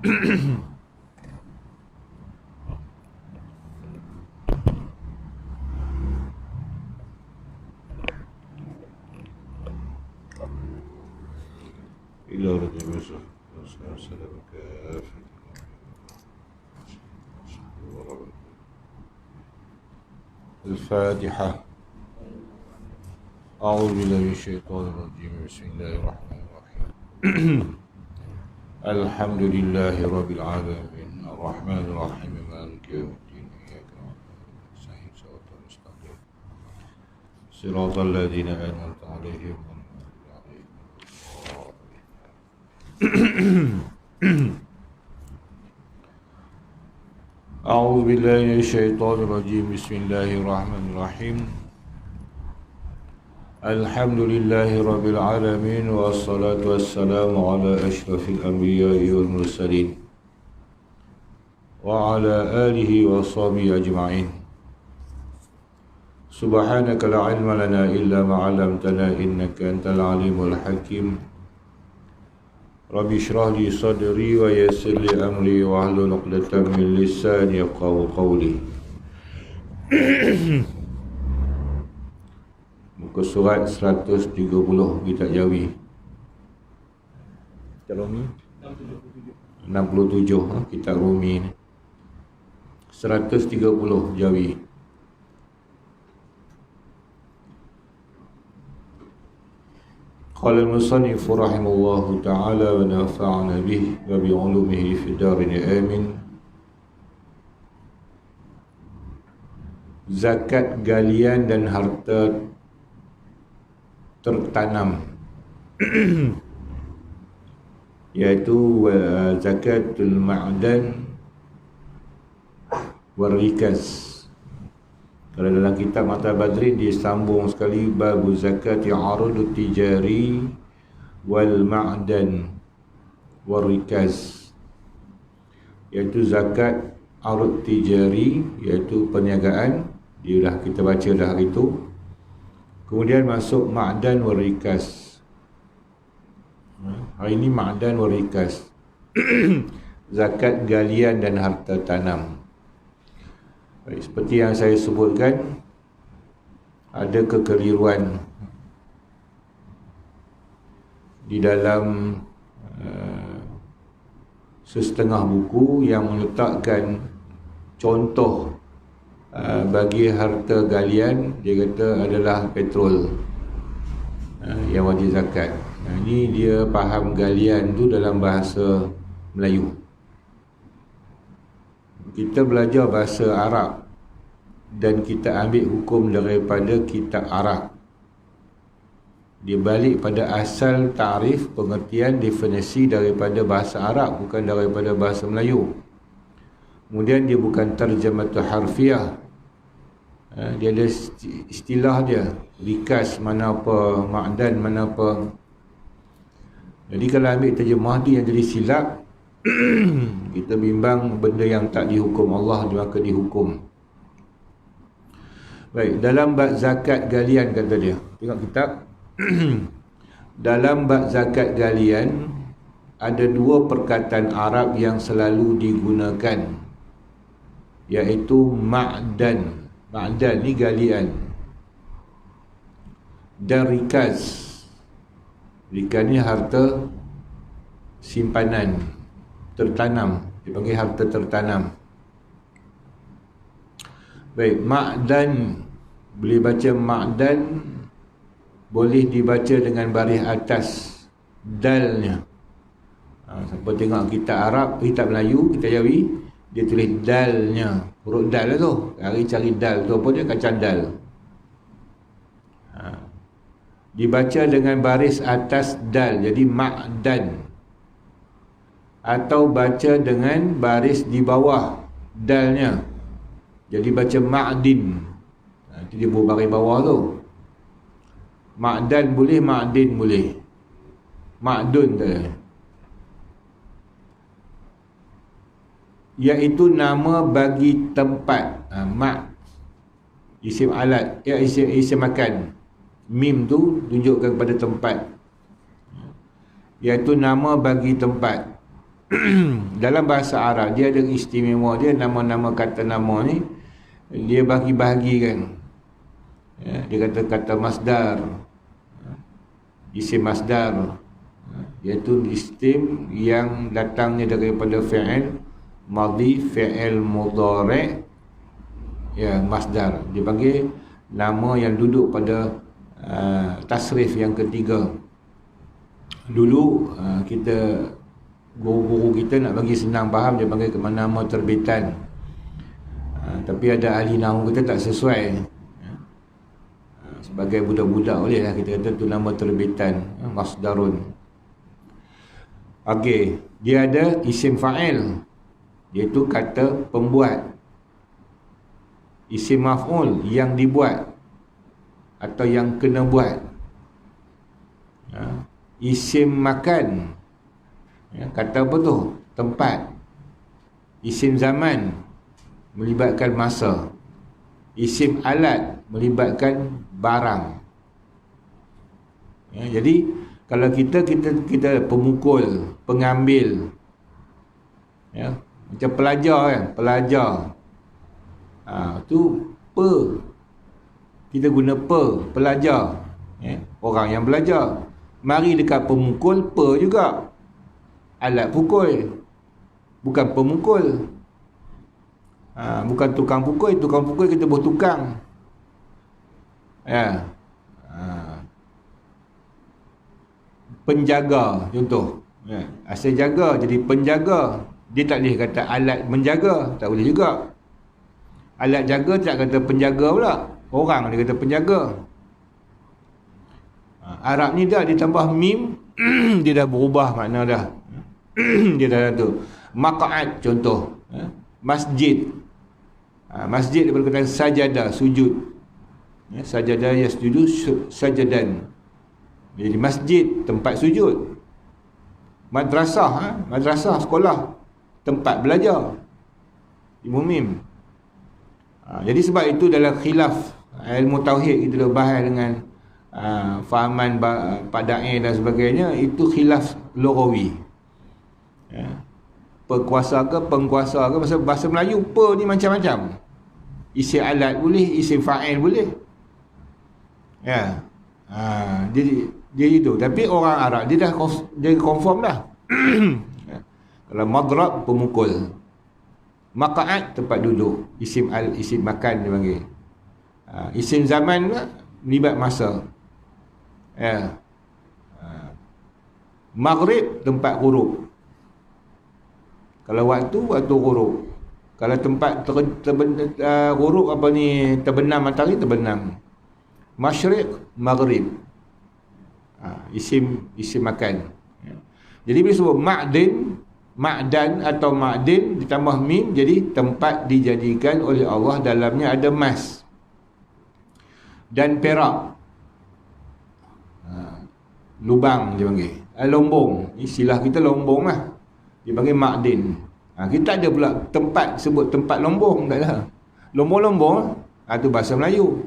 إلى رب يوسف وسلم كافة الفاتحة. أعوذ بالله من الشيطان الرجيم. بسم الله الرحمن الرحيم. الحمد لله رب العالمين الرحمن الرحيم مالك يوم الدين إياك نعبد وإياك نستعين صراط المستقيم صراط الذين أنعمت عليهم أعوذ بالله من الشيطان الرجيم. بسم الله الرحمن الرحيم. الحمد لله رب العالمين والصلاة والسلام على أشرف الأنبياء والمرسلين وعلى آله وصحبه أجمعين. سبحانك لا علم لنا إلا ما علمتنا إنك أنت العليم الحكيم. Rabbi syrah li sadri wa yassir li amri wa hlul 'uqdatam min lisani yafqahu qawli. Muka surat 130 kitab Jawi. Kitab Rumi 67 kitab Rumi ni. 130 Jawi. قال المصنف رحمه الله تعالى ونفعنا به وبعلومه في الدارين آمين. Zakat galian dan harta tertanam yaitu zakatul ma'dan wal rikas. Kalau dalam kitab Mata Badrin dia sambung sekali babu zakati arudut tijari wal ma'dan wal rikaz, iaitu zakat arud tijari iaitu perniagaan, dia dah kita baca dah hari tu. Kemudian masuk ma'dan wal rikaz. Hari ini ma'dan wal rikaz. Zakat galian dan harta tanam. Baik, seperti yang saya sebutkan, ada kekeliruan di dalam setengah buku yang meletakkan contoh bagi harta galian. Dia kata adalah petrol yang wajib zakat. Ini dia faham galian tu dalam bahasa Melayu. Kita belajar bahasa Arab dan kita ambil hukum daripada kitab Arab. Dia balik pada asal tarif, pengertian, definisi daripada bahasa Arab, bukan daripada bahasa Melayu. Kemudian dia bukan terjematul harfiah. Dia ada istilah dia. Rikas mana apa, ma'dan mana apa. Jadi kalau ambil terjemah dia yang jadi silap, kita bimbang benda yang tak dihukum Allah maka dihukum. Baik, dalam bab zakat galian kata dia. Tengok kitab. Dalam bab zakat galian ada dua perkataan Arab yang selalu digunakan, iaitu ma'dan. Ma'dan ni galian. Dan rikaz. Rikaz ni harta simpanan tertanam, dipanggil harta tertanam. Baik, ma'dan boleh baca ma'dan, boleh dibaca dengan baris atas dalnya. Siapa tengok kitab Arab, kitab Melayu, kitab Jawi, dia tulis dalnya, huruf dal lah tu. Hari cari dal tu apa dia, kacang dal. Dibaca dengan baris atas dal, jadi ma'dan. Atau baca dengan baris di bawah dalnya, jadi baca ma'din. Nanti dia buat baris bawah tu. Ma'dan boleh, ma'din boleh, ma'dun tak. Iaitu nama bagi tempat. Mak isim alat, ya isim makan. Mim tu tunjukkan kepada tempat, iaitu nama bagi tempat. dalam bahasa Arab dia ada istimewa dia, nama-nama kata nama ni dia bahagi-bahagikan. Dia kata masdar, isim masdar, iaitu isim yang datangnya daripada fi'il madhi, fi'il mudhari', masdar. Dia panggil nama yang duduk pada tasrif yang ketiga. Dulu kita, guru-guru kita nak bagi senang faham, dia panggil nama terbitan. Tapi ada ahli nahwu kita tak sesuai. Sebagai budak-budak boleh lah kita kata tu nama terbitan, masdarun. Okey, dia ada isim fa'il, iaitu kata pembuat. Isim maf'ul, yang dibuat atau yang kena buat. Isim makan, kata apa tu? Tempat. Isim zaman, melibatkan masa. Isim alat, melibatkan barang. Jadi kalau kita pemukul, pengambil, macam pelajar kan, pelajar, tu kita guna pelajar, orang yang belajar. Mari dekat pemukul, juga alat pukul, bukan pemukul. Bukan tukang pukul kita buat tukang. Penjaga contoh, asal jaga jadi penjaga. Dia tak boleh kata alat menjaga, tak boleh juga. Alat jaga tak kata penjaga pula, orang dia kata penjaga. Arab ni dah ditambah mim dia dah berubah makna dah. Dia dah tu. Maq'ad contoh, masjid. Masjid daripada kata sajadah, sujud. Sajadah yasjudu sajadan. Jadi masjid, tempat sujud. Madrasah, madrasah sekolah, tempat belajar. Ilmu mim. Jadi sebab itu dalam khilaf ilmu tauhid kita dah bahas dengan fahaman Pada'i dan sebagainya, itu khilaf lughawi. Perkuasa ke pengkuasa ke, bahasa Melayu ni macam-macam. Isim alat boleh, isim fa'il boleh. Dia itu. Tapi orang Arab dia confirm dah. Kalau madrab, pemukul. Maq'ad, tempat duduk. Isim makan dia panggil. Isim zaman melibat masa. Maghrib, tempat huruf. Kalau waktu huruf. Kalau tempat huruf terbenam matahari, terbenam. Masyriq, maghrib. Isim makan. Jadi bila sebut ma'dan atau ma'din ditambah mim, jadi tempat dijadikan oleh Allah, dalamnya ada emas dan perak. Lubang dia panggil. Lombong, istilah kita lombong lah. Dia panggil ma'din. Kita ada pula tempat, sebut tempat lombong, tak ada. Lombong-lombong, tu bahasa Melayu.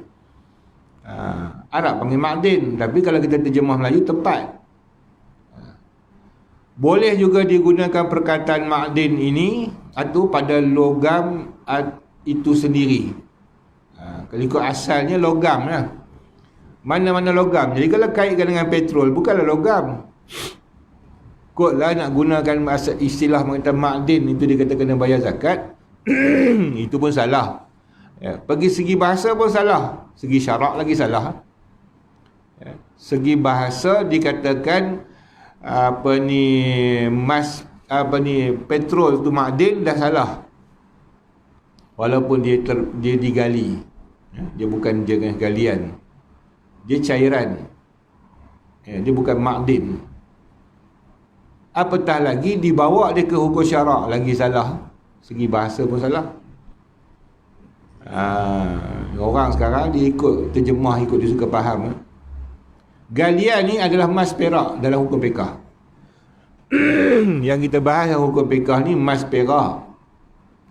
Arab panggil ma'din, tapi kalau kita terjemah Melayu, tempat. Boleh juga digunakan perkataan ma'din ini atau pada logam itu sendiri. Kalau ikut asalnya logam lah. Mana-mana logam. Jadi kalau kaitkan dengan petrol, bukanlah logam. Kotlah nak gunakan istilah mengatakan ma'din itu dia kata kena bayar zakat. Itu pun salah. Pergi segi bahasa pun salah. Segi syarak lagi salah. Segi bahasa dikatakan petrol tu ma'din dah salah. Walaupun dia digali. Dia bukan jenis galian. Dia cairan. Dia bukan ma'din. Apatah lagi dibawa dia ke hukum syarak, lagi salah. Segi bahasa pun salah. Orang sekarang dia ikut terjemah, ikut dia suka faham. Galian ni adalah emas perak dalam hukum fiqh. Yang kita bahas dalam hukum fiqh ni emas perak.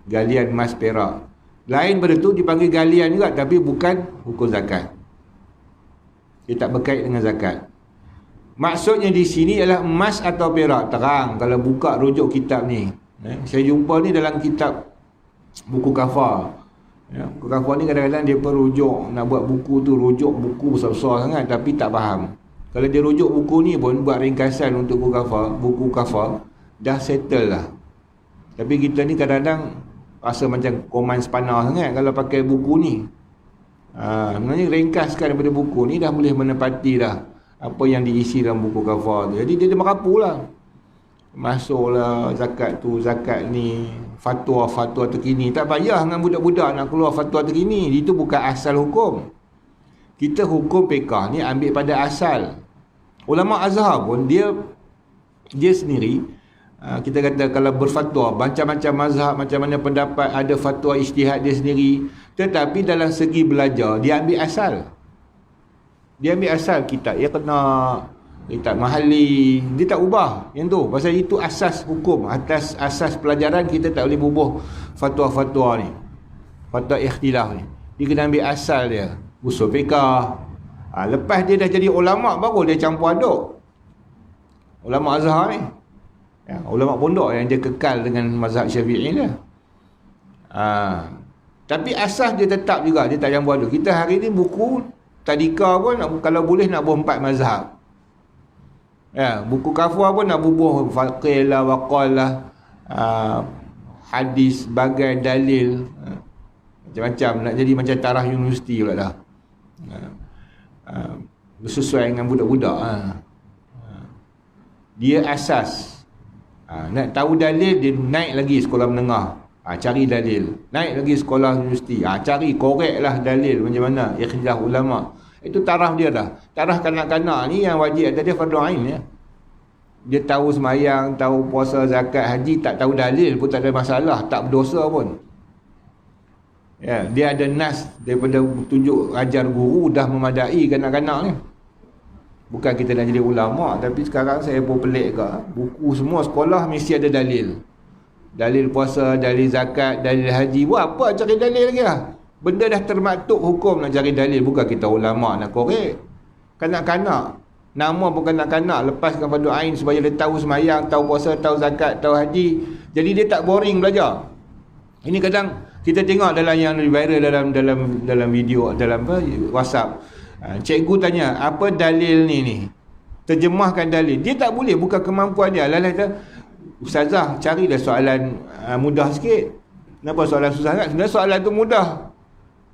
Galian emas perak. Lain pada tu dipanggil galian juga, tapi bukan hukum zakat. Dia tak berkait dengan zakat. Maksudnya di sini ialah emas atau perak. Terang kalau buka rujuk kitab ni. Saya jumpa ni dalam kitab buku kafar. Buku kafar ni kadang-kadang dia perujuk, nak buat buku tu, rujuk buku besar-besar sangat tapi tak faham. Kalau dia rujuk buku ni pun buat ringkasan untuk buku kafar, dah settle lah. Tapi kita ni kadang-kadang rasa macam koman sepanar sangat kalau pakai buku ni. Sebenarnya ringkaskan daripada buku ni dah boleh menepati dah apa yang diisi dalam buku kafar tu. Jadi dia merapu lah. Masuklah zakat tu, zakat ni, fatwa-fatwa terkini. Tak payah dengan budak-budak nak keluar fatwa terkini. Itu bukan asal hukum. Kita hukum fiqh ni ambil pada asal. Ulama Azhar pun dia sendiri, kita kata kalau berfatwa, macam-macam mazhab, macam mana pendapat, ada fatwa ijtihad dia sendiri. Tetapi dalam segi belajar, dia ambil asal. Dia ambil asal kitab kitab mahali, dia tak ubah yang tu. Pasal itu asas hukum. Atas asas pelajaran kita tak boleh bubuh fatwa-fatwa ni, fatwa ikhtilaf ni. Dia kena ambil asal dia, usul fiqh. Lepas dia dah jadi ulama' baru dia campur aduk. Ulama' Azhar ni, ulama' pondok yang dia kekal dengan mazhab Syafi'i dia. Tapi asas dia tetap juga, dia tak campur aduk. Kita hari ni buku tadika pun kalau boleh nak bubuh 4 mazhab. Buku kafar pun nak bubuh faqih lah, waqal lah, hadis, bagai dalil, macam-macam. Nak jadi macam tarah universiti pula dah. Bersesuai dengan budak-budak. Dia asas. Nak tahu dalil, dia naik lagi sekolah menengah, cari dalil. Naik lagi sekolah universiti, cari, korek lah dalil macam mana ikhtilaf ulama'. Itu taraf dia dah. Taraf kanak-kanak ni yang wajib atas dia fardu ain ya. Dia tahu semayang, tahu puasa, zakat, haji, tak tahu dalil pun tak ada masalah, tak berdosa pun. Dia ada nas daripada tunjuk ajar guru dah memadai kanak-kanak ni. Bukan kita nak jadi ulama', tapi sekarang saya pun pelik ke, buku semua sekolah mesti ada dalil. Dalil puasa, dalil zakat, dalil haji. Buat apa cari dalil lagi lah? Benda dah termaktub hukum nak cari dalil. Bukan kita ulama' nak korek. Kanak-kanak, nama pun kanak-kanak, lepaskan fardu ain supaya dia tahu semayang, tahu puasa, tahu zakat, tahu haji. Jadi dia tak boring belajar. Ini kadang kita tengok dalam yang viral dalam video, dalam WhatsApp. Cikgu tanya, apa dalil ni? Terjemahkan dalil. Dia tak boleh, bukan kemampuan dia. Lalah kata, Ustazah, carilah soalan mudah sikit. Kenapa soalan susah sangat? Sebenarnya soalan tu mudah,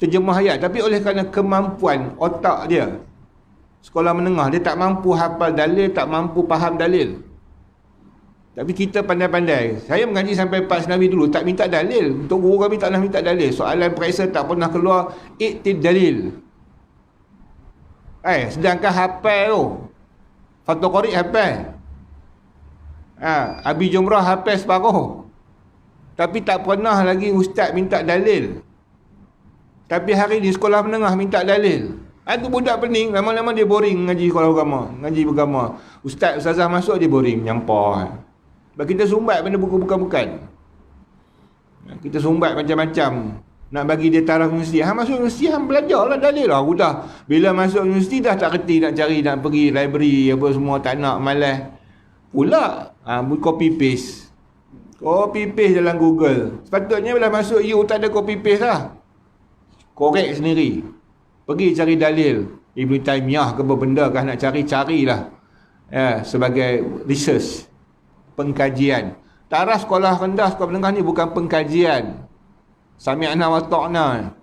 terjemah ayat. Tapi oleh kerana kemampuan otak dia, sekolah menengah, dia tak mampu hafal dalil, tak mampu faham dalil. Tapi kita pandai-pandai. Saya mengaji sampai 4 senawi dulu, tak minta dalil. Untuk guru kami tak nak minta dalil. Soalan periksa tak pernah keluar iktid dalil. Sedangkan hafal tu, Fathul Qorib hafal, Abi Jumrah hafal separuh. Tapi tak pernah lagi ustaz minta dalil. Tapi hari ni sekolah menengah minta dalil. Itu budak pening, lama-lama dia boring ngaji sekolah agama, ngaji agama. Ustazah masuk dia boring, menyampah. Sebab kita sumbat benda buku bukan-bukan. Kita sumbat macam-macam. Nak bagi dia taraf universiti. Masuk universiti, belajarlah dalil lah. Udah, bila masuk universiti dah tak kerti nak cari, nak pergi library apa semua, tak nak, malas. Pula, copy paste. Copy paste dalam Google. Sepatutnya bila masuk you tak ada copy paste lah. Korek sendiri. Pergi cari dalil. Ibn Taymiyah ke benda kah nak carilah. Sebagai research, pengkajian. Taraf sekolah rendah, sekolah menengah ni bukan pengkajian. Sami'na wa ta'na.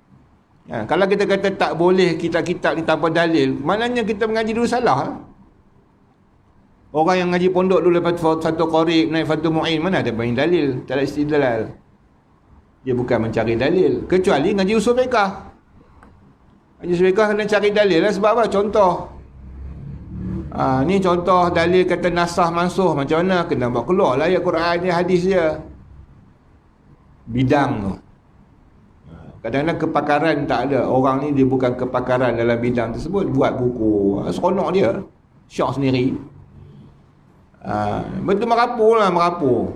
Kalau kita kata tak boleh kitab-kitab ni tanpa dalil, maknanya kita mengaji dulu salah. Orang yang ngaji pondok dulu lepas Fathul Qorib, naik Fathul Mu'in, mana ada main dalil? Tak ada istidlal. Dia bukan mencari dalil. Kecuali ngaji usul fiqh. Ngaji usul fiqh kena cari dalil lah. Sebab apa? Contoh. Ni contoh dalil kata nasah mansuh. Macam mana? Kena buat keluar lah ayat Quran dia, hadis dia. Bidang tu. Kadang-kadang kepakaran tak ada. Orang ni dia bukan kepakaran dalam bidang tersebut. Buat buku. Seronok dia. Syok sendiri. Betul merapu lah, merapu.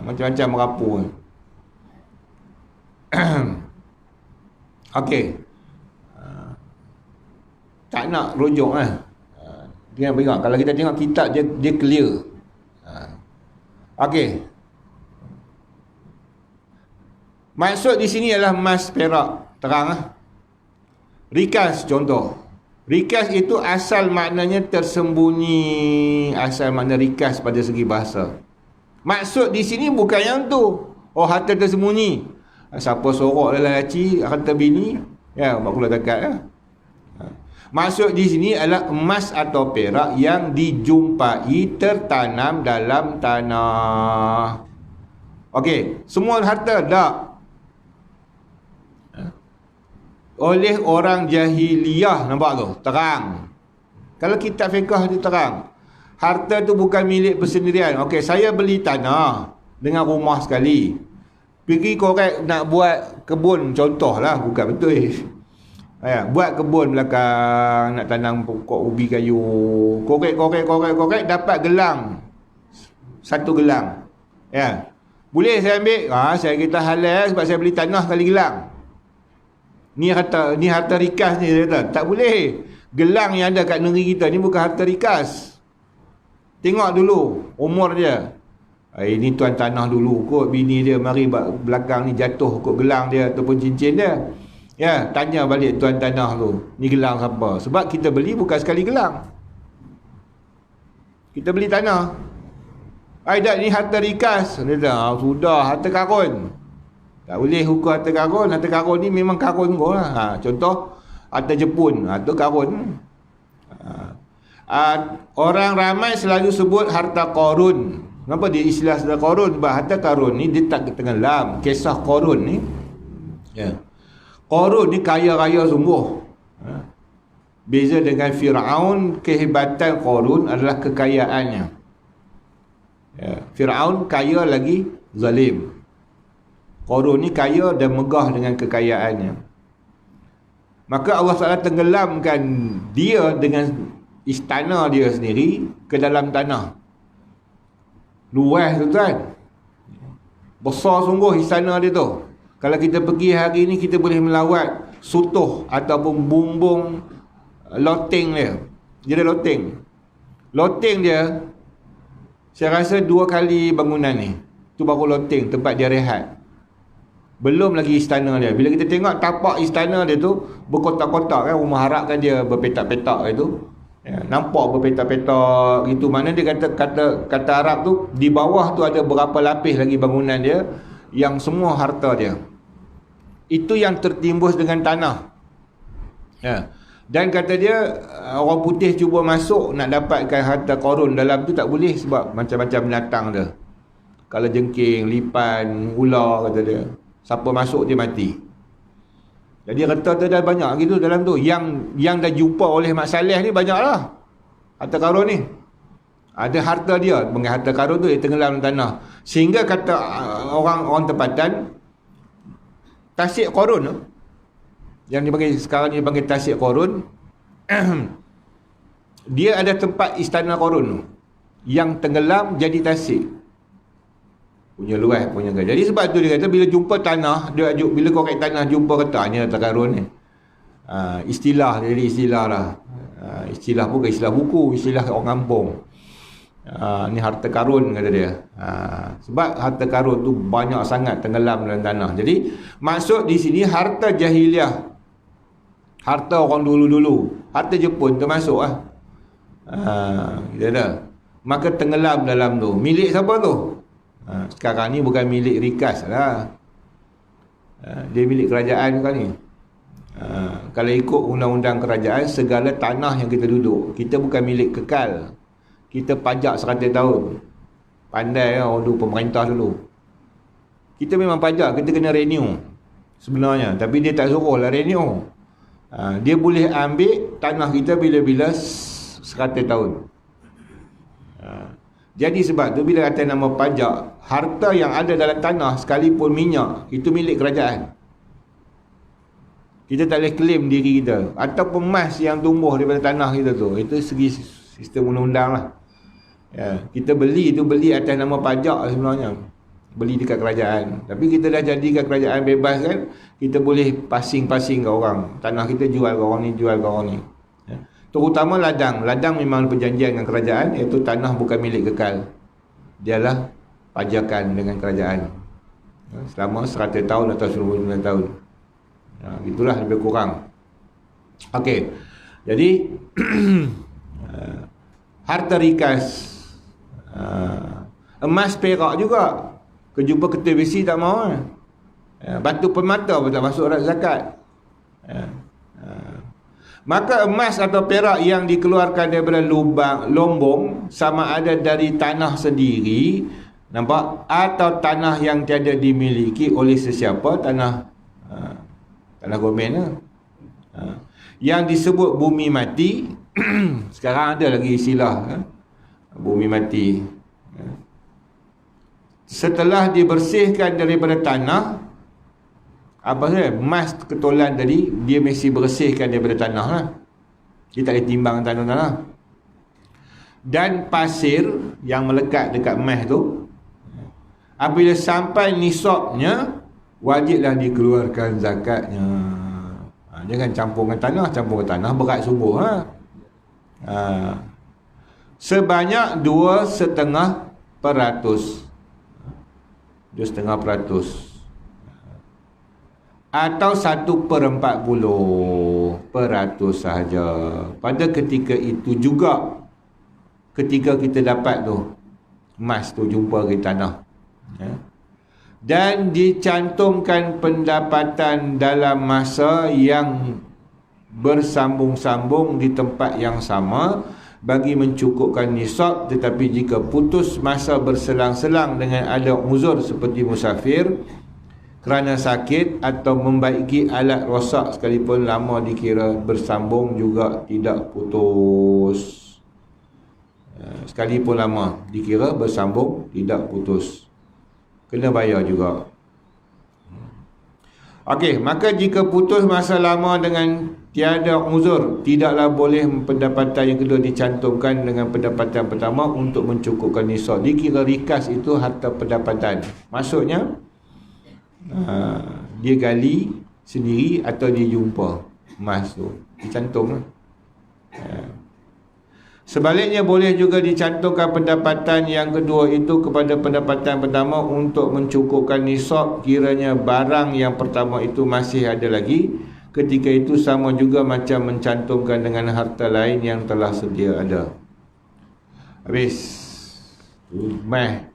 Macam-macam merapu. Okey. Tak nak rujuk lah. Ingat, kalau kita tengok kitab dia clear. Okey. Maksud di sini adalah emas, perak, terang. Rikas contoh. Rikas itu asal maknanya tersembunyi, asal makna rikas pada segi bahasa. Maksud di sini bukan yang tu. Oh, harta tersembunyi. Siapa sorok lelaki, harta bini, ya, mak kula dekat ya. Maksud di sini adalah emas atau perak yang dijumpai tertanam dalam tanah. Okey, semua harta tak oleh orang jahiliyah, nampak tu, terang. Kalau kitab fiqh dia terang. Harta tu bukan milik persendirian. Okey, saya beli tanah dengan rumah sekali. Pergi korek nak buat kebun, contohlah, bukan betul. Ya, buat kebun belakang, nak tanam pokok ubi kayu. Korek, dapat gelang. Satu gelang. Ya. Boleh saya ambil? Saya kata halal sebab saya beli tanah kali gelang. Ni harta rikas ni, saya kata. Tak boleh. Gelang yang ada kat negeri kita ni bukan harta rikas. Tengok dulu umur dia. Ini tuan tanah dulu kot, bini dia mari belakang ni jatuh kot gelang dia ataupun cincin dia. Ya, tanya balik tuan tanah tu, ni gelang siapa? Sebab kita beli bukan sekali gelang. Kita beli tanah. Dak, ni harta rikas. Dia kata, sudah, harta karun. Tak boleh hukum harta karun. Harta karun ni memang karun kau lah. Contoh, harta Jepun. Itu karun. Orang ramai selalu sebut harta korun. Kenapa dia istilah harta korun? Sebab harta karun ni dia tak tenggelam. Kisah korun ni, ya, Korun ni kaya raya sungguh. Beza dengan Fir'aun, kehebatan Korun adalah kekayaannya. Ya, Fir'aun kaya lagi zalim. Korun ni kaya dan megah dengan kekayaannya. Maka Allah Ta'ala tenggelamkan dia dengan istana dia sendiri ke dalam tanah. Luas tu tuan. Besar sungguh istana dia tu. Kalau kita pergi hari ni, kita boleh melawat sutuh ataupun bumbung loteng dia. Dia ada loteng. Loteng dia, saya rasa 2 kali bangunan ni. Tu baru loteng, tempat dia rehat. Belum lagi istana dia. Bila kita tengok tapak istana dia tu, berkotak-kotak kan, rumah harap kan dia berpetak-petak itu. Ya, nampak berpetak-petak gitu. Mana dia kata Arab tu, di bawah tu ada berapa lapis lagi bangunan dia, yang semua harta dia. Itu yang tertimbus dengan tanah. Ya. Dan kata dia, orang putih cuba masuk nak dapatkan harta korun dalam tu tak boleh sebab macam-macam binatang dia. Kalau jengking, lipan, ular, kata dia, siapa masuk dia mati. Jadi harta tu dah banyak gitu dalam tu. Yang dah jumpa oleh Mak Saleh ni banyaklah harta karun ni. Ada harta dia, dengan harta karun tu dia tenggelam dalam tanah. Sehingga kata orang tempatan, tasik korun tu, yang sekarang dia panggil tasik korun, dia ada tempat istana korun tu yang tenggelam jadi tasik. Punya luas, punya gaya. Jadi sebab tu dia kata bila jumpa tanah, bila korek tanah jumpa kata ni harta karun ni. Istilah, jadi istilah lah. Istilah bukan istilah buku, istilah orang kampung. Ni harta karun kata dia. Sebab harta karun tu banyak sangat tenggelam dalam tanah. Jadi maksud di sini harta jahiliah, harta orang dulu-dulu, harta Jepun termasuk lah. Kita dah. Maka tenggelam dalam tu. Milik siapa tu? Sekarang ni bukan milik rikas lah. Dia milik kerajaan kan ni. Kalau ikut undang-undang kerajaan, segala tanah yang kita duduk, kita bukan milik kekal. Kita pajak 100 tahun. Pandai lah orang dulu, pemerintah dulu. Kita memang pajak, kita kena renew sebenarnya. Tapi dia tak suruh lah renew. Dia boleh ambil tanah kita bila-bila 100 tahun. Jadi sebab tu bila kata nama pajak, harta yang ada dalam tanah sekalipun minyak, itu milik kerajaan. Kita tak boleh claim diri kita. Ataupun emas yang tumbuh daripada tanah kita tu, itu segi sistem undang-undang lah. Ya, kita beli atas nama pajak sebenarnya. Beli dekat kerajaan. Tapi kita dah jadikan kerajaan bebas kan, kita boleh passing ke orang. Tanah kita jual ke orang ni, jual ke orang ni. Ya. Terutama ladang. Ladang memang perjanjian dengan kerajaan, iaitu tanah bukan milik kekal. Dialah pajakan dengan kerajaan. Selama 100 tahun atau 99 tahun. Itulah lebih kurang. Okey. Jadi harta rikas, emas perak juga. Kejumpa ketua besi tak mau. Batu permata pun tak masuk zakat. Maka emas atau perak yang dikeluarkan daripada lombong, sama ada dari tanah sendiri, nampak, atau tanah yang tiada dimiliki oleh sesiapa, tanah gomen lah. Yang disebut bumi mati. Sekarang ada lagi istilah bumi mati. Setelah dibersihkan daripada tanah, apa saja, emas ketolan tadi, dia mesti bersihkan daripada tanah lah. Dia tak boleh timbang tanah-tanah. Dan pasir yang melekat dekat emas tu, apabila sampai nisabnya, wajiblah dikeluarkan zakatnya. Jangan campurkan tanah berat sungguh. Sebanyak 2,5%. 2,5%. Atau 1/40% sahaja. Pada ketika itu juga, ketika kita dapat tu emas tu, jumpa di tanah, dan dicantumkan pendapatan dalam masa yang bersambung-sambung di tempat yang sama bagi mencukupkan nisab. Tetapi jika putus masa berselang-selang dengan ada uzur seperti musafir, kerana sakit, atau membaiki alat rosak, sekalipun lama dikira bersambung juga tidak putus. Sekalipun lama dikira bersambung tidak putus, kena bayar juga. Okey, maka jika putus masa lama dengan tiada uzur, tidaklah boleh pendapatan yang kedua dicantumkan dengan pendapatan pertama untuk mencukupkan nisab. Dikira rikas itu harta pendapatan. Maksudnya dia gali sendiri atau dia jumpa emas tu, dicantum lah. Sebaliknya boleh juga dicantumkan pendapatan yang kedua itu kepada pendapatan pertama untuk mencukupkan nisab kiranya barang yang pertama itu masih ada lagi. Ketika itu sama juga macam mencantumkan dengan harta lain yang telah sedia ada. Habis emas,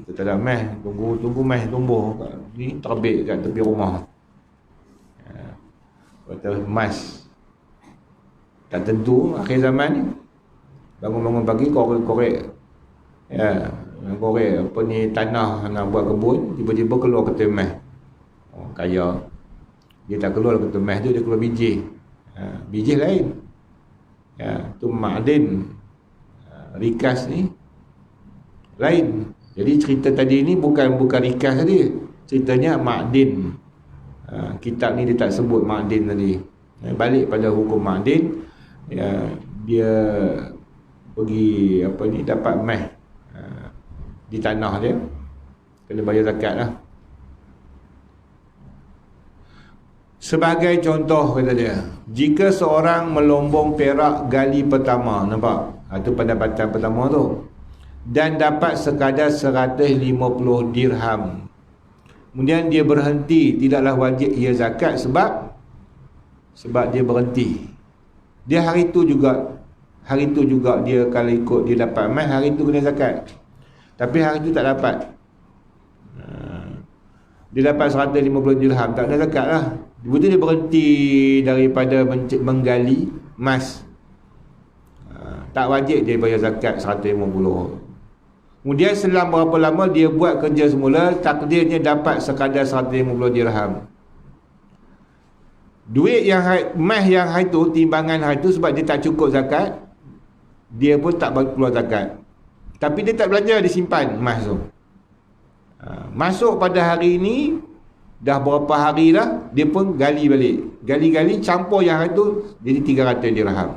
kita tak ada emas, tunggu emas tumbuh ni, terbit kat tepi rumah. Kata emas tak tentu akhir zaman ni. Bangun-bangun pagi korek-korek, korek apa ni, tanah nak buat kebun, tiba-tiba keluar kertas emas. Kaya. Dia tak keluar kertas emas tu, dia keluar biji. Biji lain. Tu ma'adin. Rikas ni lain. Jadi cerita tadi ni bukan rikas tadi. Ceritanya ma'adin. Kitab ni dia tak sebut ma'adin tadi. Balik pada hukum ma'adin, dia pergi dapat emas di tanah dia, kena bayar zakat lah. Sebagai contoh, kata dia, jika seorang melombong perak gali pertama, nampak? Itu pendapatan pertama tu, dan dapat sekadar 150 dirham, kemudian dia berhenti, tidaklah wajib ia zakat sebab dia berhenti. Dia hari tu juga dia kalau ikut dia dapat emas, hari tu kena zakat. Tapi hari tu tak dapat. Dia dapat 150 dirham, tak kena zakat lah. Betul dia berhenti daripada menggali emas. Tak wajib dia bayar zakat 150. Kemudian selang berapa lama dia buat kerja semula, takdirnya dapat sekadar 150 dirham. Duit yang emas yang hari tu, timbangan hari tu, sebab dia tak cukup zakat, dia pun tak bagi keluar zakat. Tapi dia tak belanja, dia simpan emas tu. Masuk pada hari ini, dah berapa hari dah, dia pun gali balik. Gali-gali, campur yang hari tu, jadi 300 dirham.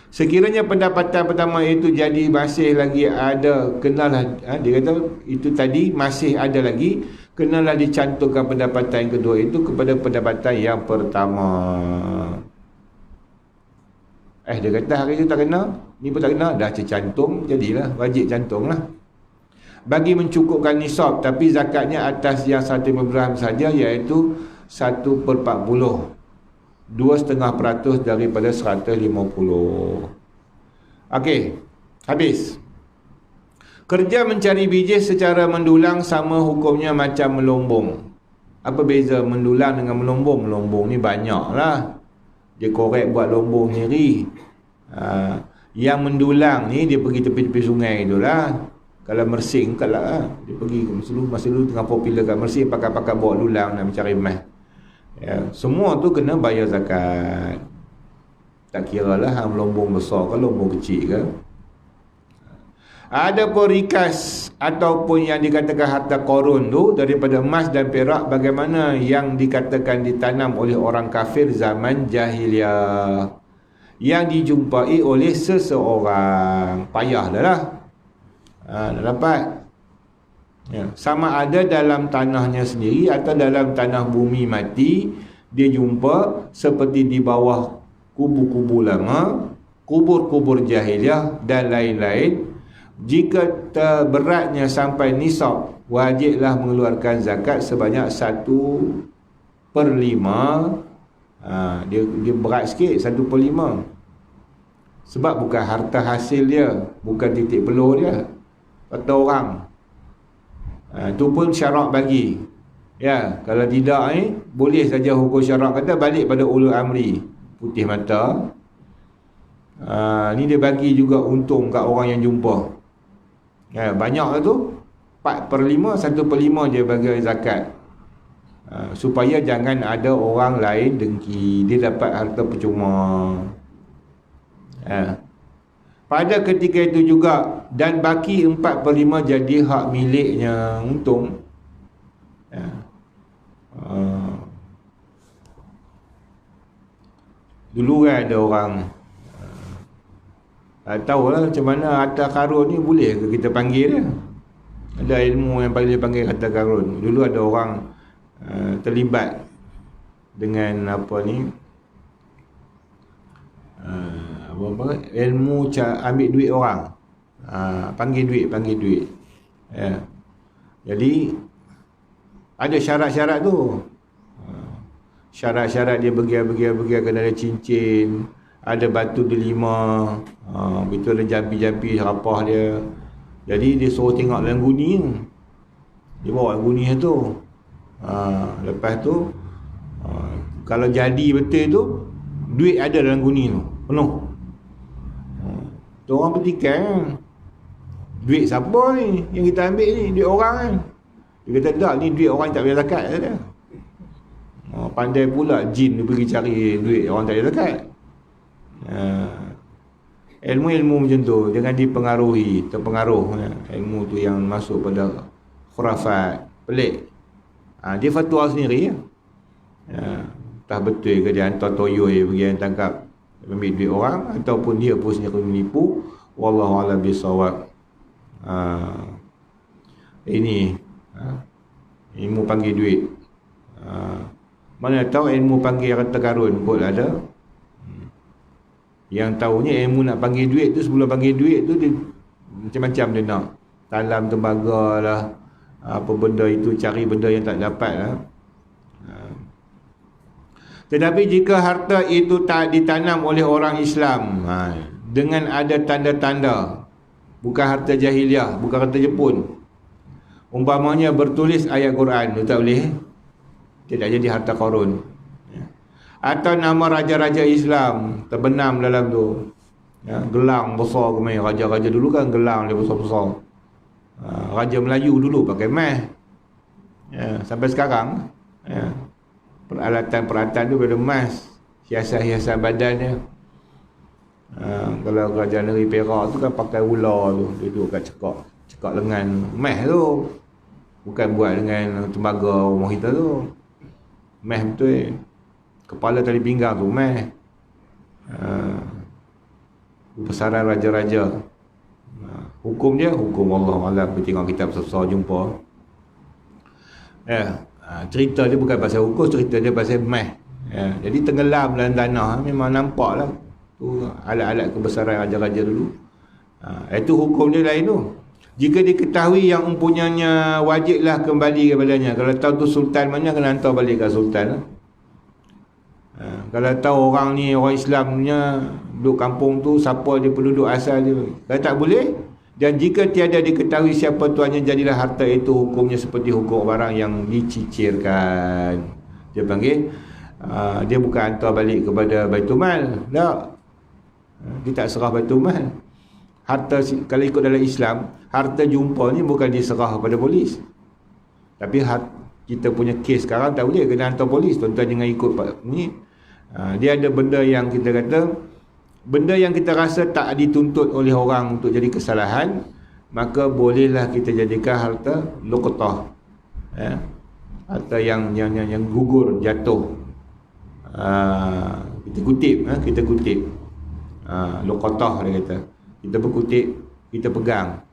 Sekiranya pendapatan pertama itu jadi masih lagi ada, kenalah, dia kata itu tadi masih ada lagi, kenalah dicantumkan pendapatan yang kedua itu kepada pendapatan yang pertama. Dia kata hari tu tak kena, ni pun tak kena, dah cantum, jadilah wajib cantum lah. Bagi mencukupkan nisab, tapi zakatnya atas yang 1 gram saja, iaitu 1/40, 2,5% daripada 150. Okey, habis. Kerja mencari biji secara mendulang sama hukumnya macam melombong. Apa beza mendulang dengan melombong? Melombong ni banyak lah, dia korek buat lombong sendiri. Yang mendulang ni dia pergi tepi-tepi sungai tu lah. Kalau Mersing kan lah, dia pergi masa dulu tengah popular kat Mersing, pakai-pakai bawa dulang nak mencari emas. Semua tu kena bayar zakat. Tak kira lah lombong besar ke lombong kecil ke. Ada pun rikas ataupun yang dikatakan harta korun tu daripada emas dan perak, bagaimana yang dikatakan ditanam oleh orang kafir zaman jahiliah, yang dijumpai oleh seseorang. Payah dah lah, nak dapat. Sama ada dalam tanahnya sendiri atau dalam tanah bumi mati, dia jumpa seperti di bawah kubur-kubur lama, kubur-kubur jahiliah dan lain-lain. Jika beratnya sampai nisab, wajiblah mengeluarkan zakat sebanyak 1/5. Dia berat sikit, 1/5. Sebab bukan harta hasil dia, bukan titik peluh dia. Kata orang, tu pun syarak bagi. Kalau tidak ni, boleh saja hukum syarak kata balik pada ulul amri, putih mata. Ni dia bagi juga untung kat orang yang jumpa. Banyak lah tu, 4/5, 1/5 dia bagi zakat. Supaya jangan ada orang lain dengki, dia dapat harta percuma. Pada ketika itu juga, dan baki 4/5 jadi hak miliknya. Untung. Dulu kan ada orang, tak tahulah macam mana harta karun ni boleh ke kita panggil dia. Ada ilmu yang boleh panggil harta karun. Dulu ada orang terlibat dengan ilmu ambil duit orang. Panggil duit. Jadi ada syarat-syarat tu. Syarat-syarat dia bergiar-giar kena ada cincin, ada batu delima, betul ada jampi-jampi rapah dia. Jadi dia suruh tengok dalam guni tu. Dia bawa guni tu. Lepas tu kalau jadi betul tu, duit ada dalam guni tu penuh. Tu orang petikan, duit siapa ni yang kita ambil ni? Duit orang kan? Dia kata tak, ni duit orang tak bayar zakat kata. Pandai pula jin dia pergi cari duit orang tak bayar zakat. Ilmu-ilmu macam tu jangan terpengaruh ilmu tu yang masuk pada khurafat, pelik. Dia fatwa sendiri. Entah betul ke dia hantar toyoy pergi tangkap ambil duit orang, ataupun dia pun sendiri menipu. Wallahu a'lam bissawab. Ini ilmu panggil duit. Mana tahu ilmu panggil harta karun pun ada. Yang tahunya ilmu nak panggil duit tu, sebelum panggil duit tu dia macam-macam dia nak. Talam tembaga lah, apa benda itu, cari benda yang tak dapat lah. Tetapi jika harta itu tak ditanam oleh orang Islam, dengan ada tanda-tanda, bukan harta jahiliah, bukan harta Jepun, umpamanya bertulis ayat Quran, itu tak boleh, tidak jadi harta korun. Atau nama raja-raja Islam terbenam dalam tu, gelang besar ke main. Raja-raja dulu kan gelang dia besar-besar. Raja Melayu dulu pakai emas, sampai sekarang peralatan-peralatan tu pada emas, hiasan-hiasan badannya. Kalau raja negeri Perak tu kan pakai ular tu, dia duduk kat cekak lengan emas tu, bukan buat dengan tembaga rumah kita tu. Emas betul. Kepala tali pinggang tu emas. Besaran raja-raja. Hukum dia, hukum Allah Alam. Kita tengok kitab besar jumpa. Cerita dia bukan pasal hukum, cerita dia pasal emas. Jadi tenggelam dalam tanah, memang nampak lah Tu alat-alat kebesaran raja-raja dulu. Itu hukum dia lain tu. Jika diketahui yang mempunyanya, wajiblah kembali kepadanya. Kalau tahu tu sultan mana, kena hantar balik ke sultan. Kalau tahu orang ni orang Islamnya duduk kampung tu, siapa dia penduduk asal dia, kalau tak boleh. Dan jika tiada diketahui siapa tuannya, jadilah harta itu hukumnya seperti hukum barang yang dicicirkan. Dia panggil dia bukan hantar balik kepada Baitul Mal. Tak. Dia tak serah Baitul Mal. Harta, kalau ikut dalam Islam, harta jumpa ni bukan diserah kepada polis. Tapi kita punya kes sekarang tak boleh, kena hantar polis. Tuan-tuan jangan ikut ni. Dia ada benda yang kita kata, benda yang kita rasa tak dituntut oleh orang untuk jadi kesalahan, maka bolehlah kita jadikan harta luqtah, harta yang gugur, jatuh. Kita kutip luqtah dia kata, kita berkutip, kita pegang,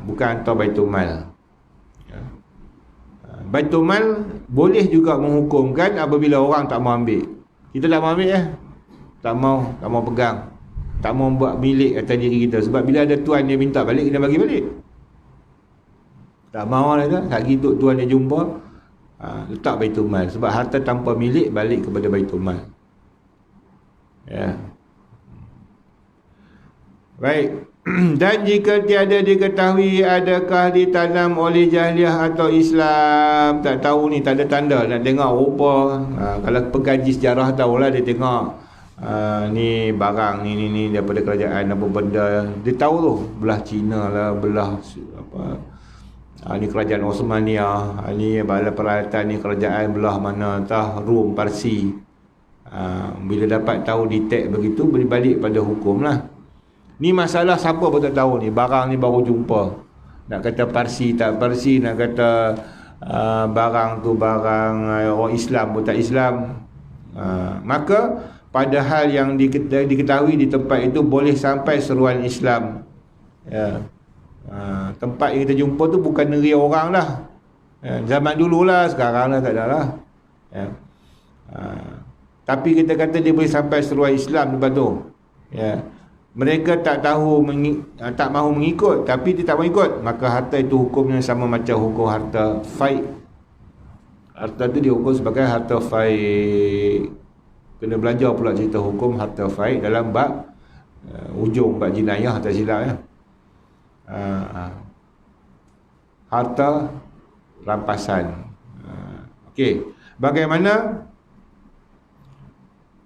bukan hantar Baitul Mal. Baitul Mal boleh juga menghukumkan apabila orang tak mau ambil. Kita tak mau ambil, tak mau pegang, tak mau buat milik atas diri kita. Sebab bila ada tuan dia minta balik, kita bagi balik. Tak mau lah kan, tak gitu tuan dia jumpa, letak Baitul Mal. Sebab harta tanpa milik balik kepada Baitul Mal. Ya. Baik. Dan jika tiada diketahui adakah ditanam oleh jahiliah atau Islam, tak tahu ni, tak ada tanda, nak tengok rupa. Kalau pengkaji sejarah tahulah, dia tengok ni barang ni daripada kerajaan apa benda, dia tahu tu, belah Cina lah, belah apa, ni kerajaan Osmania, ni bala peralatan ni kerajaan belah mana entah, Rom, Parsi. Bila dapat tahu detect begitu, boleh balik pada hukum lah. Ni masalah siapa pun tak tahu ni, barang ni baru jumpa. Nak kata Parsi tak Parsi, nak kata barang tu barang orang Islam pun tak Islam. Maka padahal yang diketahui di tempat itu boleh sampai seruan Islam. Ya. Tempat yang kita jumpa tu bukan negeri orang lah. Zaman dululah, sekarang lah tak ada lah. Ya. Tapi kita kata dia boleh sampai seruan Islam tempat tu. Ya. Mereka tak tahu, tak mahu mengikut, tapi dia tak mahu ikut, maka harta itu hukumnya sama macam hukum harta faid. Harta itu dihukum sebagai harta faid. Kena belajar pula cerita hukum harta faid dalam bab ujung bab jinayah, tak silap ya. Harta rampasan. Okey, bagaimana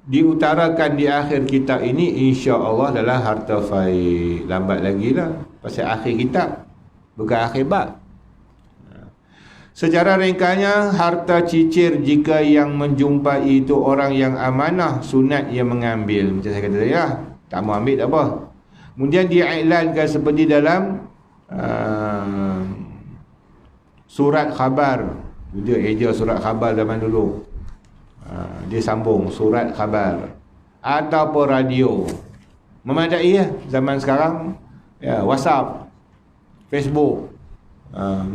diutarakan di akhir kitab ini, insya-Allah adalah harta faid. Lambat lagi lah, pasal akhir kitab, bukan akhir bab. Secara ringkasnya, harta cicir jika yang menjumpai itu orang yang amanah, sunat ia mengambil. Macam saya kata tadi lah, tak mau ambil tak apa. Kemudian diiklankan seperti dalam surat khabar. Dia eja surat khabar zaman dulu. Dia sambung surat khabar ataupun radio, memadai ya zaman sekarang. Ya, WhatsApp, Facebook,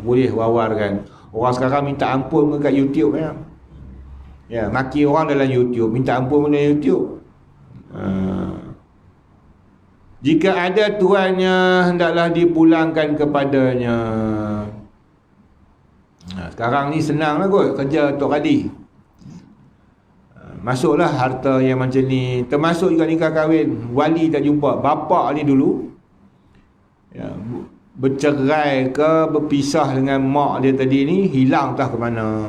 boleh wawarkan. Orang sekarang minta ampun kat YouTube ya. Ya, maki orang dalam YouTube, minta ampun dalam YouTube. Jika ada tuannya, hendaklah dipulangkan kepadanya. Sekarang ni senang lah kot kerja Tok Kadi. Masuklah harta yang macam ni. Termasuk juga nikah kahwin, wali tak jumpa. Bapa ni dulu ya, bercerai ke berpisah dengan mak dia tadi ni, hilang tak ke mana,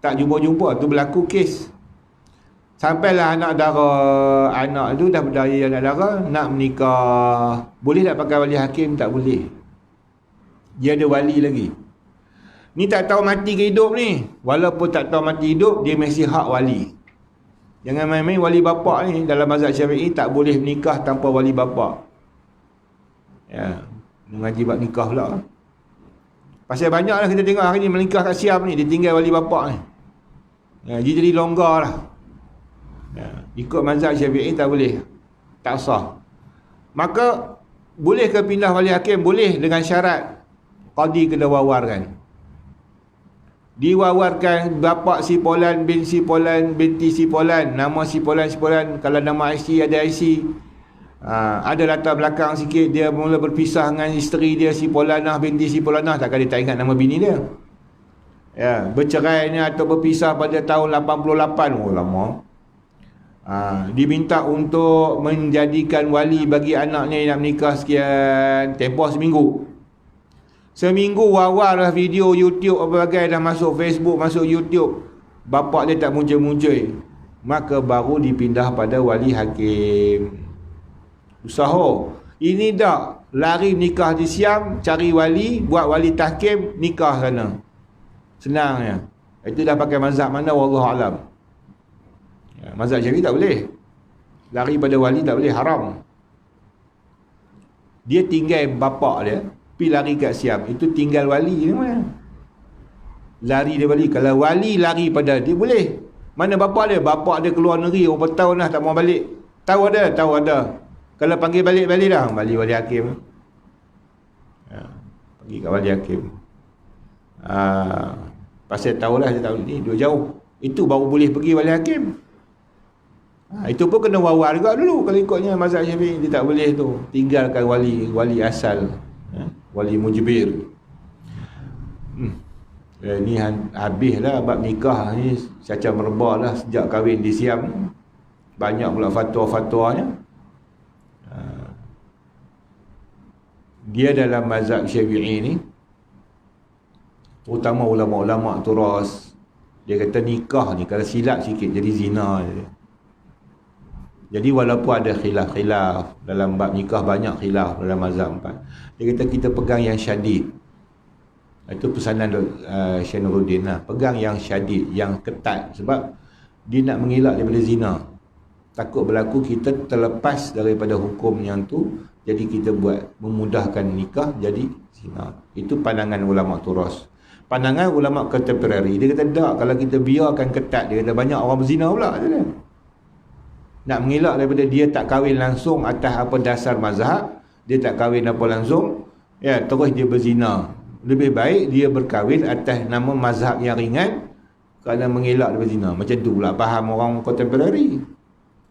tak jumpa-jumpa. Tu berlaku kes. Sampailah anak dara, anak tu dah berdaya anak dara, nak menikah. Boleh tak pakai wali hakim? Tak boleh. Dia ada wali lagi. Ni tak tahu mati ke hidup ni. Walaupun tak tahu mati hidup, dia mesti hak wali. Jangan main-main wali bapa ni. Dalam mazhab Syafi'i tak boleh menikah tanpa wali bapa. Ya, mengaji bab nikah pula. Pasal banyaklah kita tengok hari ni menikah kat Siam ni, dia tinggal wali bapa ni. Ya, dia jadi longgar lah. Ya, ikut mazhab Syafi'i tak boleh. Tak sah. Maka boleh ke pindah wali hakim? Boleh, dengan syarat qadi kena wawarkan. Diwawarkan bapa si Polan bin si Polan binti si Polan, nama si Polan si Polan. Kalau nama IC ada IC, ada latar belakang sikit. Dia mula berpisah dengan isteri dia si Polanah binti si Polanah, takkan dia tak ingat nama bini dia. Ya, bercerainya atau berpisah pada tahun 88. Oh, lama. Diminta untuk menjadikan wali bagi anaknya yang nak menikah sekian, tempoh seminggu wawarlah video YouTube apa bagai, dah masuk Facebook, masuk YouTube, bapak dia tak muncul-muncul. Maka baru dipindah pada wali hakim. Usaha ini dak lari nikah di Siam, cari wali, buat wali tahkim, nikah sana. Senangnya. Itu dah pakai mazhab mana wallahu alam. Ya, mazhab Syafi'i tak boleh. Lari pada wali tak boleh, haram. Dia tinggal bapak dia, pergi lari kat Siam, itu tinggal wali ni mana? Lari dia wali. Kalau wali lari pada dia boleh. Mana bapak dia? Bapak dia keluar negeri berapa tahun dah tak mau balik. Tahu ada. Kalau panggil balik dah. Balik wali hakim. Ya, pergi kat wali hakim. Pasal tahulah dia tahu ni dua jauh. Itu baru boleh pergi wali hakim. Itu pun kena wawar juga dulu. Kalau ikutnya mazhab Syafi'i, dia tak boleh tu. Tinggalkan wali asal. Wali mujbir. Ni habislah bab nikah ni, caca merebah lah sejak kahwin di Siam. Banyak pula fatwa-fatwanya. Dia dalam mazhab Syafi'i ni, terutama ulama-ulama turas, dia kata nikah ni kalau silap sikit jadi zina je. Jadi walaupun ada khilaf dalam bab nikah, banyak khilaf dalam mazhab 4, dia kata kita pegang yang syadid. Itu pesanan Syekh Nuruddin lah. Pegang yang syadid, yang ketat. Sebab dia nak mengelak daripada zina. Takut berlaku kita terlepas daripada hukum yang tu, jadi kita buat memudahkan nikah jadi zina. Itu pandangan ulama turas. Pandangan ulama contemporary, dia kata tak, kalau kita biarkan ketat, dia kata banyak orang berzina pula. Dia nak mengelak daripada dia tak kahwin langsung atas apa dasar mazhab, dia tak kahwin apa langsung, ya, terus dia berzina. Lebih baik dia berkahwin atas nama mazhab yang ringan kerana mengelak daripada zina. Macam tu pula faham orang contemporary.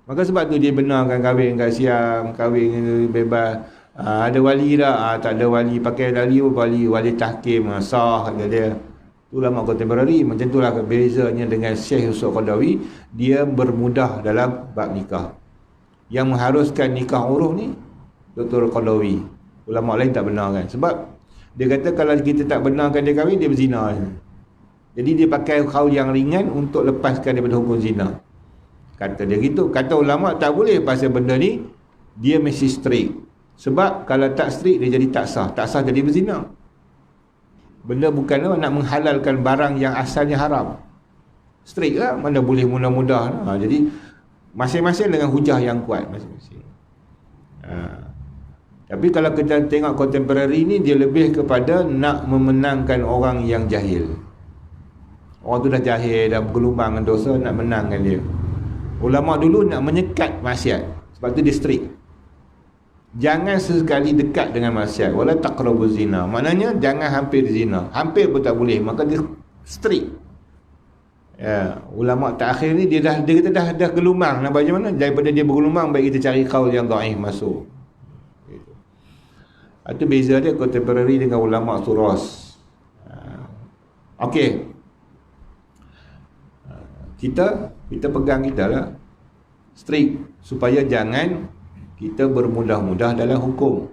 Maka sebab tu dia benarkan kahwin kat Siam, kahwin bebas. Ada wali dah, tak ada wali, pakai wali tahkim, sah kata dia. Tu ulama contemporary. Macam tu lah bezanya dengan Syekh Yusuf Qaradawi. Dia bermudah dalam bab nikah. Yang mengharuskan nikah uruf ni Dr. Qaradawi. Ulama lain tak benarkan. Sebab dia kata kalau kita tak benarkan dia kahwin, dia berzina. Jadi dia pakai kaul yang ringan untuk lepaskan daripada hukum zina. Kata dia gitu. Kata ulama tak boleh pasal benda ni dia mesti strict. Sebab kalau tak strict dia jadi tak sah. Tak sah jadi berzina. Benda bukanlah nak menghalalkan barang yang asalnya haram. Strict lah. Mana boleh mudah-mudah. Jadi masing-masing dengan hujah yang kuat. Masing-masing. Tapi kalau kita tengok contemporary ni, dia lebih kepada nak memenangkan orang yang jahil. Orang tu dah jahil, dah bergelumang dengan dosa, nak menangkan dia. Ulama dulu nak menyekat maksiat. Sebab tu dia strict. Jangan sesekali dekat dengan maksiat. Wala taqrabuz zina. Maknanya jangan hampir zina. Hampir pun tak boleh. Maka dia strict. Ya, ulama terakhir ni dia kata dah gelumang. Nak macam mana? Daripada dia bergelumang, baik kita cari qaul yang dhaif masuk. Itu beza dia contemporary dengan ulama turas. Okey. Kita pegang kita lah strict supaya jangan kita bermudah-mudah dalam hukum.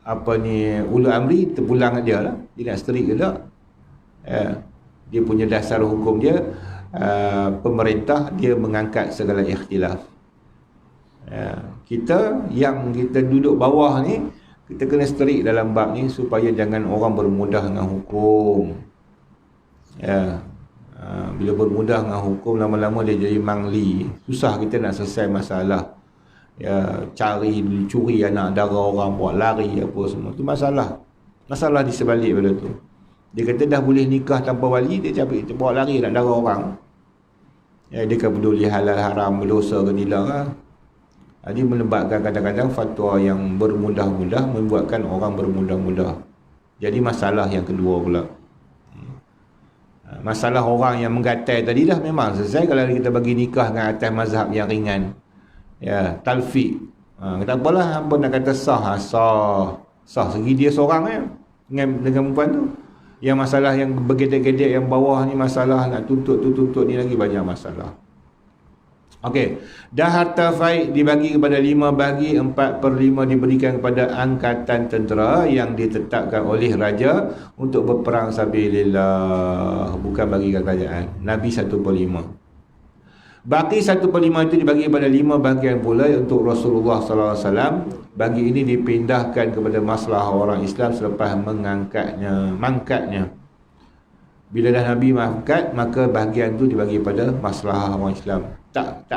Apa ni, ulu amri terpulang dia lah. Dia nak strict ke tak? Dia punya dasar hukum dia, pemerintah dia mengangkat segala ikhtilaf. Kita yang kita duduk bawah ni, kita kena strict dalam bab ni supaya jangan orang bermudah dengan hukum. Bila bermudah dengan hukum, lama-lama dia jadi mangli. Susah kita nak selesai masalah. Curi anak dara orang, buat lari apa semua. Tu masalah di sebalik pada tu. Dia kata dah boleh nikah tanpa wali, dia bawa lari nak dara orang. Dia kan peduli halal haram, berdosa ke tidak lah. Jadi menyebabkan kadang-kadang fatwa yang bermudah-mudah membuatkan orang bermudah-mudah. Jadi masalah yang kedua pula. Masalah orang yang menggatai tadi dah memang selesai kalau kita bagi nikah dengan atas mazhab yang ringan. Ya, talfiq. Kata apalah apa nak kata sah. Sah segi dia seorang dengan perempuan tu. Yang masalah yang bergedek-gedek yang bawah ni masalah nak tuntut ni lagi banyak masalah. Okey, dah harta faid dibagi kepada 5 bahagi, 4/5 diberikan kepada angkatan tentera yang ditetapkan oleh raja untuk berperang sabilillah, bukan bagi kerajaan. Nabi 1/5. Baki 1/5 itu dibagi kepada 5 bahagian pula untuk Rasulullah sallallahu alaihi wasallam. Bagi ini dipindahkan kepada masalah orang Islam selepas mangkatnya. Bila dah Nabi mangkat, maka bahagian tu dibagi pada masalah orang Islam. Tak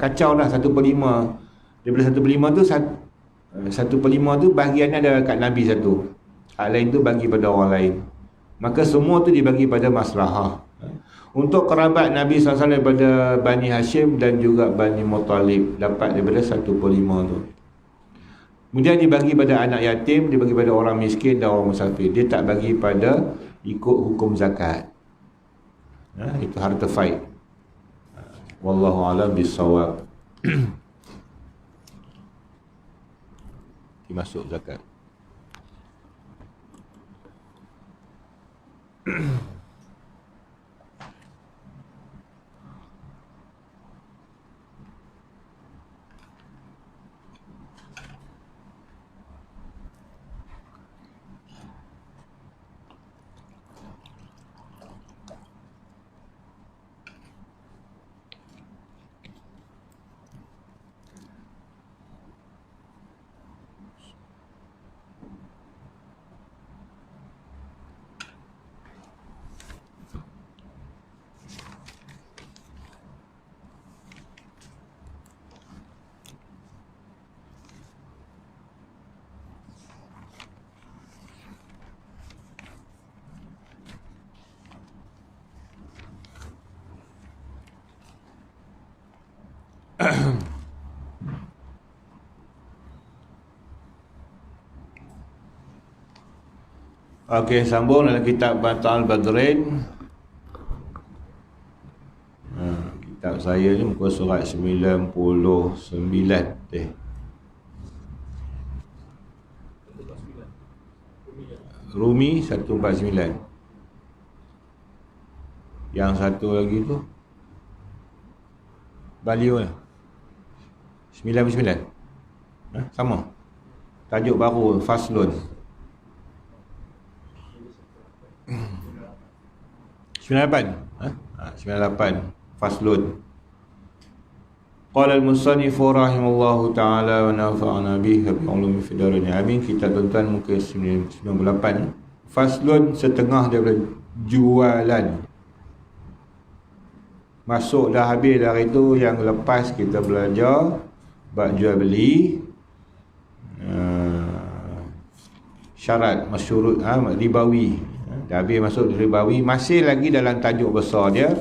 kacau dah 1/5. Daripada 1/5 tu 1/5 tu bahagiannya ada kat Nabi satu. Hak lain tu bagi pada orang lain. Maka semua tu dibagi pada maslahah. Untuk kerabat Nabi SAW daripada Bani Hashim dan juga Bani Muttalib dapat daripada 1/5 tu. Kemudian dibagi pada anak yatim, dibagi pada orang miskin dan orang musafir. Dia tak bagi pada ikut hukum zakat. Itu harta faid. Wallahu a'lam bissawab. Dimasuk zakat. Okey, sambung dalam kitab Batal Badrin. Kitab saya ni muka surat 99. Rumi 149. Yang satu lagi tu Balio lah 99. Sama. Tajuk baru Faslun 98. 98 Faslun. Qala al-musannifu rahimallahu ta'ala wa nafa'ana bihi bi ulumi fid darin. Amin. Kita tuan-tuan muka 98. Faslun setengah daripada jualan. Masuk dah habis dari itu. Yang lepas kita belajar bab jual beli, syarat masyurut ribawi. Dah habis masuk ribawi. Masih lagi dalam tajuk besar dia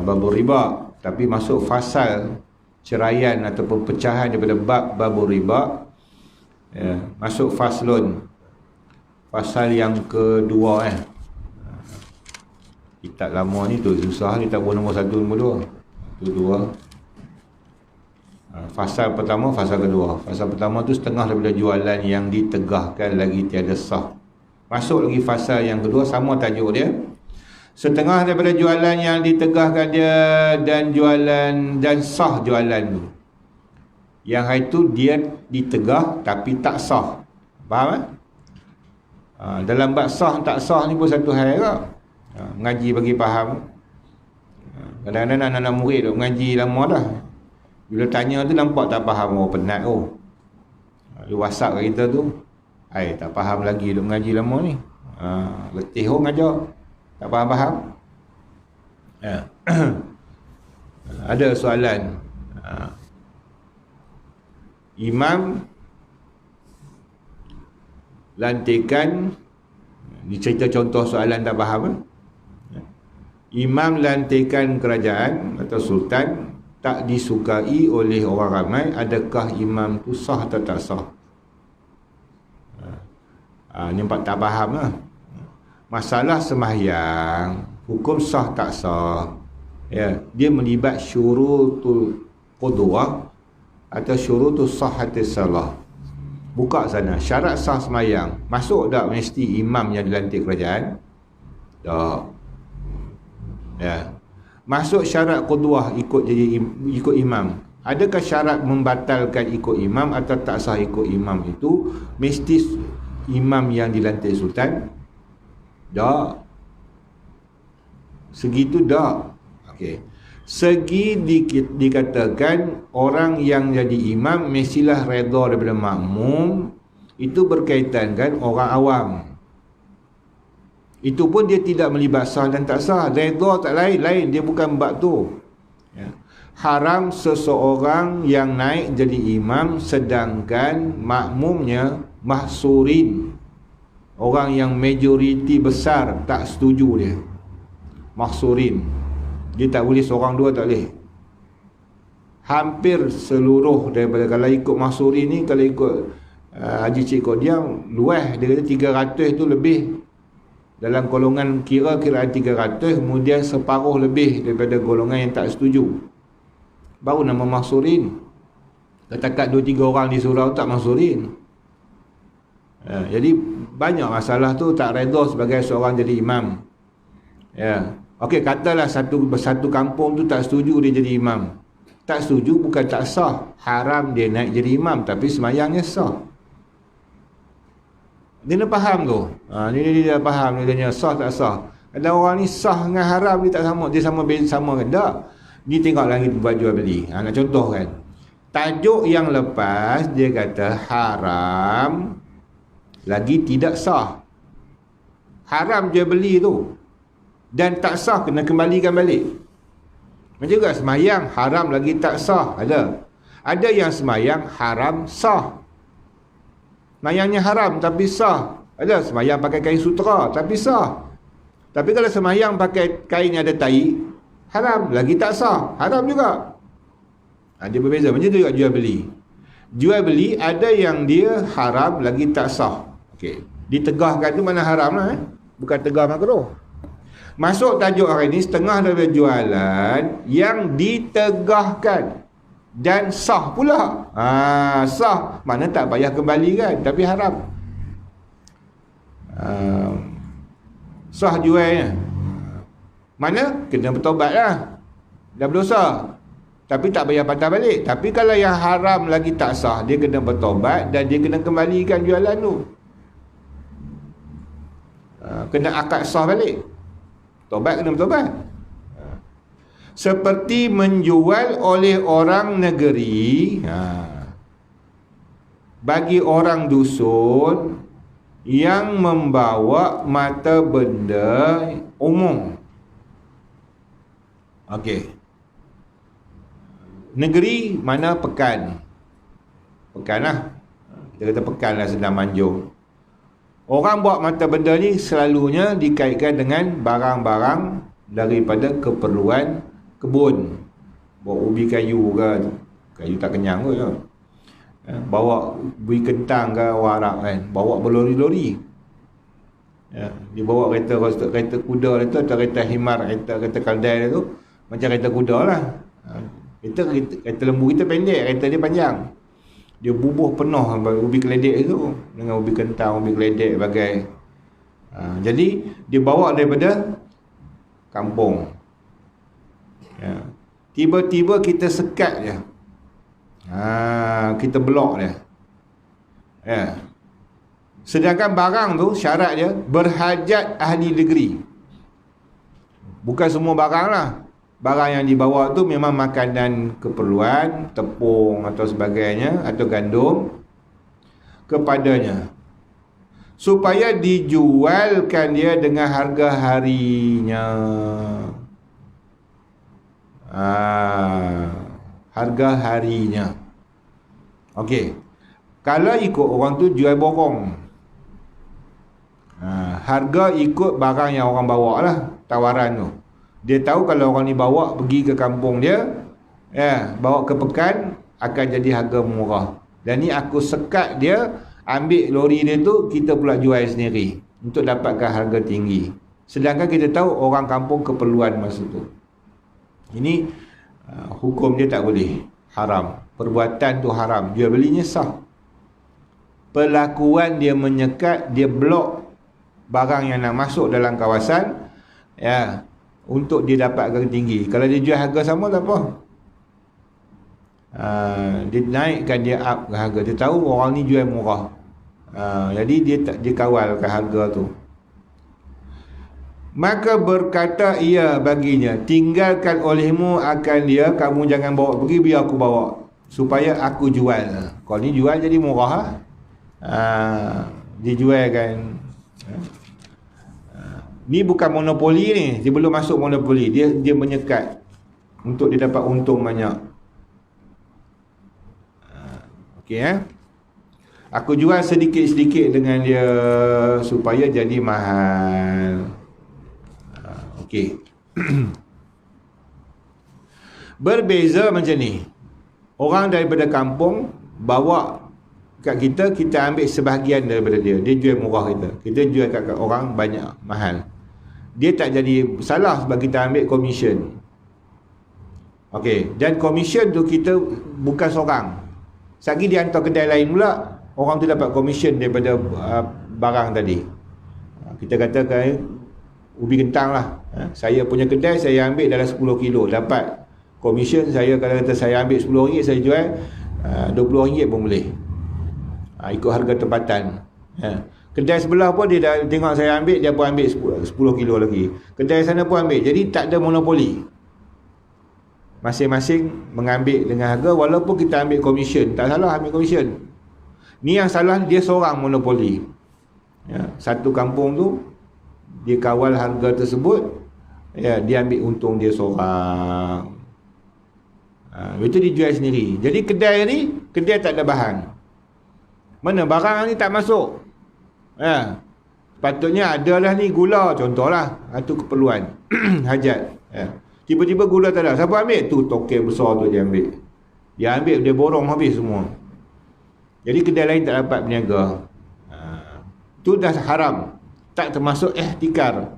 babur riba, tapi masuk fasal ceraian ataupun pecahan daripada bab babur riba. Masuk faslun, fasal yang kedua. Kitab lama ni tu susah ni, tak boleh nombor 1 nombor 2. Tu 2. Fasal pertama, fasal kedua. Fasal pertama tu setengah daripada jualan yang ditegahkan lagi tiada sah. Masuk lagi fasal yang kedua, sama tajuk dia. Setengah daripada jualan yang ditegahkan dia dan jualan dan sah jualan tu. Yang itu dia ditegah tapi tak sah. Faham? Dalam bab sah tak sah ni pun satu hal juga. Mengaji bagi faham. Kadang-kadang anak-anak murid duk mengaji lama dah. Bila tanya tu nampak tak faham, penat Lu WhatsApp kat kita tu, tak faham lagi duk mengaji lama ni. Letih ngajar. Tak faham-faham. Ada soalan. Imam lantikan, ni cerita contoh soalan tak faham. Imam lantikan kerajaan atau sultan tak disukai oleh orang ramai, adakah imam tu sah atau tak sah? Nampak tak faham lah. Masalah sembahyang, hukum sah tak sah, ya, dia melibat syurutul qudwah atau syurutul sahhatis salah. Buka sana, syarat sah sembahyang. Masuk tak mesti imam yang dilantik kerajaan? Tak. Ya. Masuk syarat qudwah ikut imam. Adakah syarat membatalkan ikut imam atau tak sah ikut imam itu mesti imam yang dilantik sultan? Tak. Segitu tak. Okey. Segi dikatakan orang yang jadi imam mestilah redha daripada makmum, itu berkaitan kan orang awam. Itu pun dia tidak melibat sah dan tak sah. Redha tak lain, dia bukan bab tu. Ya. Haram seseorang yang naik jadi imam sedangkan makmumnya mahsurin, orang yang majoriti besar tak setuju dia. Mahsurin, dia tak boleh seorang dua, tak boleh. Hampir seluruh daripada, kalau ikut mahsurin ni, kalau ikut Haji Cik Kodiang luas, dia kata 300 tu lebih. Dalam golongan kiraan 300, kemudian separuh lebih daripada golongan yang tak setuju, baru nama mahsurin. Katakan 2-3 orang di surau tak mahsurin. Jadi banyak masalah tu tak redha sebagai seorang jadi imam. Ya. Okey, katalah satu kampung tu tak setuju dia jadi imam. Tak setuju bukan tak sah, haram dia naik jadi imam, tapi sembahyangnya sah. Dia nak faham tu. Dia dah faham, dia tanya sah tak sah. Ada orang ni sah dengan haram dia tak sama, dia sama ke tak? Ni tengok lagi buat jual beli. Nak contoh kan. Tajuk yang lepas dia kata haram lagi tidak sah. Haram jual beli tu dan tak sah, kena kembalikan balik. Macam juga semayang haram lagi tak sah. Ada yang semayang haram sah, semayangnya haram tapi sah. Ada semayang pakai kain sutera tapi sah. Tapi kalau semayang pakai kain yang ada tai, haram lagi tak sah, haram juga. Dia berbeza. Macam tu juga jual beli. Jual beli ada yang dia haram lagi tak sah. Okey, ditegahkan tu mana haram lah, bukan tegah makruh. Masuk tajuk hari ni, setengah daripada jualan yang ditegahkan dan sah pula. Sah, mana tak payah kembalikan, tapi haram. Sah jualnya, mana kena bertobat lah, dah berdosa, tapi tak payah patah balik. Tapi kalau yang haram lagi tak sah, dia kena bertobat dan dia kena kembalikan jualan tu. Kena akad sah balik. Tobat kena bertobat. Seperti menjual oleh orang negeri bagi orang dusun yang membawa mata benda umum. Okey. Negeri mana pekan. Pekan lah. Kita kata pekan lah, Sendang Manjung. Orang bawa mata benda ni selalunya dikaitkan dengan barang-barang daripada keperluan kebun. Bawa ubi kayu ke, kayu tak kenyang kot ya. Bawa ubi kentang ke warak kan, bawa berlori-lori. Dia bawa kereta kuda itu atau kereta himar, kereta kaldai tu, macam kereta kuda lah. Kereta lembu kita pendek, kereta dia panjang. Dia bubuh penuh ubi keledek tu dengan ubi kentang, ubi keledek bagai. Jadi dia bawa daripada kampung. Tiba-tiba kita sekat dia. Kita blok dia. Sedangkan barang tu syarat dia berhajat ahli negeri. Bukan semua barang lah. Barang yang dibawa tu memang makanan keperluan, tepung atau sebagainya, atau gandum kepadanya, supaya dijualkan dia dengan harga harinya. Harga harinya. Okey. Kalau ikut orang tu jual borong, harga ikut barang yang orang bawa lah, tawaran tu. Dia tahu kalau orang ni bawa pergi ke kampung dia, bawa ke pekan, akan jadi harga murah. Dan ni aku sekat dia, ambil lori dia tu, kita pula jual sendiri. untuk dapatkan harga tinggi. Sedangkan kita tahu orang kampung keperluan masa tu. Ini hukum dia tak boleh, haram. Perbuatan tu haram, jual belinya sah. Perlakuan dia menyekat, dia blok barang yang nak masuk dalam kawasan, ya, untuk dia dapat harga tinggi. Kalau dia jual harga sama tak apa. Dia naikkan, dia up harga. Dia tahu orang ni jual murah, jadi dia kawalkan harga tu. Maka berkata ia baginya, tinggalkan olehmu akan dia, kamu jangan bawa pergi, biar aku bawa, supaya aku jual. Kalau ni jual jadi murah, dia jual kan. Ni bukan monopoli ni, dia belum masuk monopoli, dia menyekat untuk dia dapat untung banyak. Okey, aku jual sedikit-sedikit dengan dia supaya jadi mahal. Okey. Berbeza macam ni. Orang daripada kampung bawa kat kita, kita ambil sebahagian daripada dia. Dia jual murah kita jual kat orang banyak, mahal. Dia tak jadi salah sebab kita ambil komisen. Okey, dan komisen tu kita bukan seorang. Sekali dia hantar kedai lain pula, orang tu dapat komisen daripada barang tadi. Kita katakan ubi kentang lah. Saya punya kedai, saya ambil dalam 10 kilo, dapat komisen saya. Kalau kata saya ambil RM10, saya jual RM20 pun boleh, ikut harga tempatan. Kedai sebelah pun dia dah tengok saya ambil, dia pun ambil 10 kilo lagi. Kedai sana pun ambil. Jadi tak ada monopoli. Masing-masing mengambil dengan harga, walaupun kita ambil komisen. Tak salah ambil komisen. Ni yang salah, dia seorang monopoli. Satu kampung tu dia kawal harga tersebut, dia ambil untung dia seorang. Itu dia jual sendiri. Jadi kedai tak ada bahan. Mana barang ni tak masuk. Patutnya adalah ni gula contohlah, itu keperluan hajat. Tiba-tiba gula tak ada, siapa ambil? Tu tokel besar tu dia ambil. Dia borong habis semua. Jadi kedai lain tak dapat berniaga. Tu dah haram, tak termasuk ihtikar.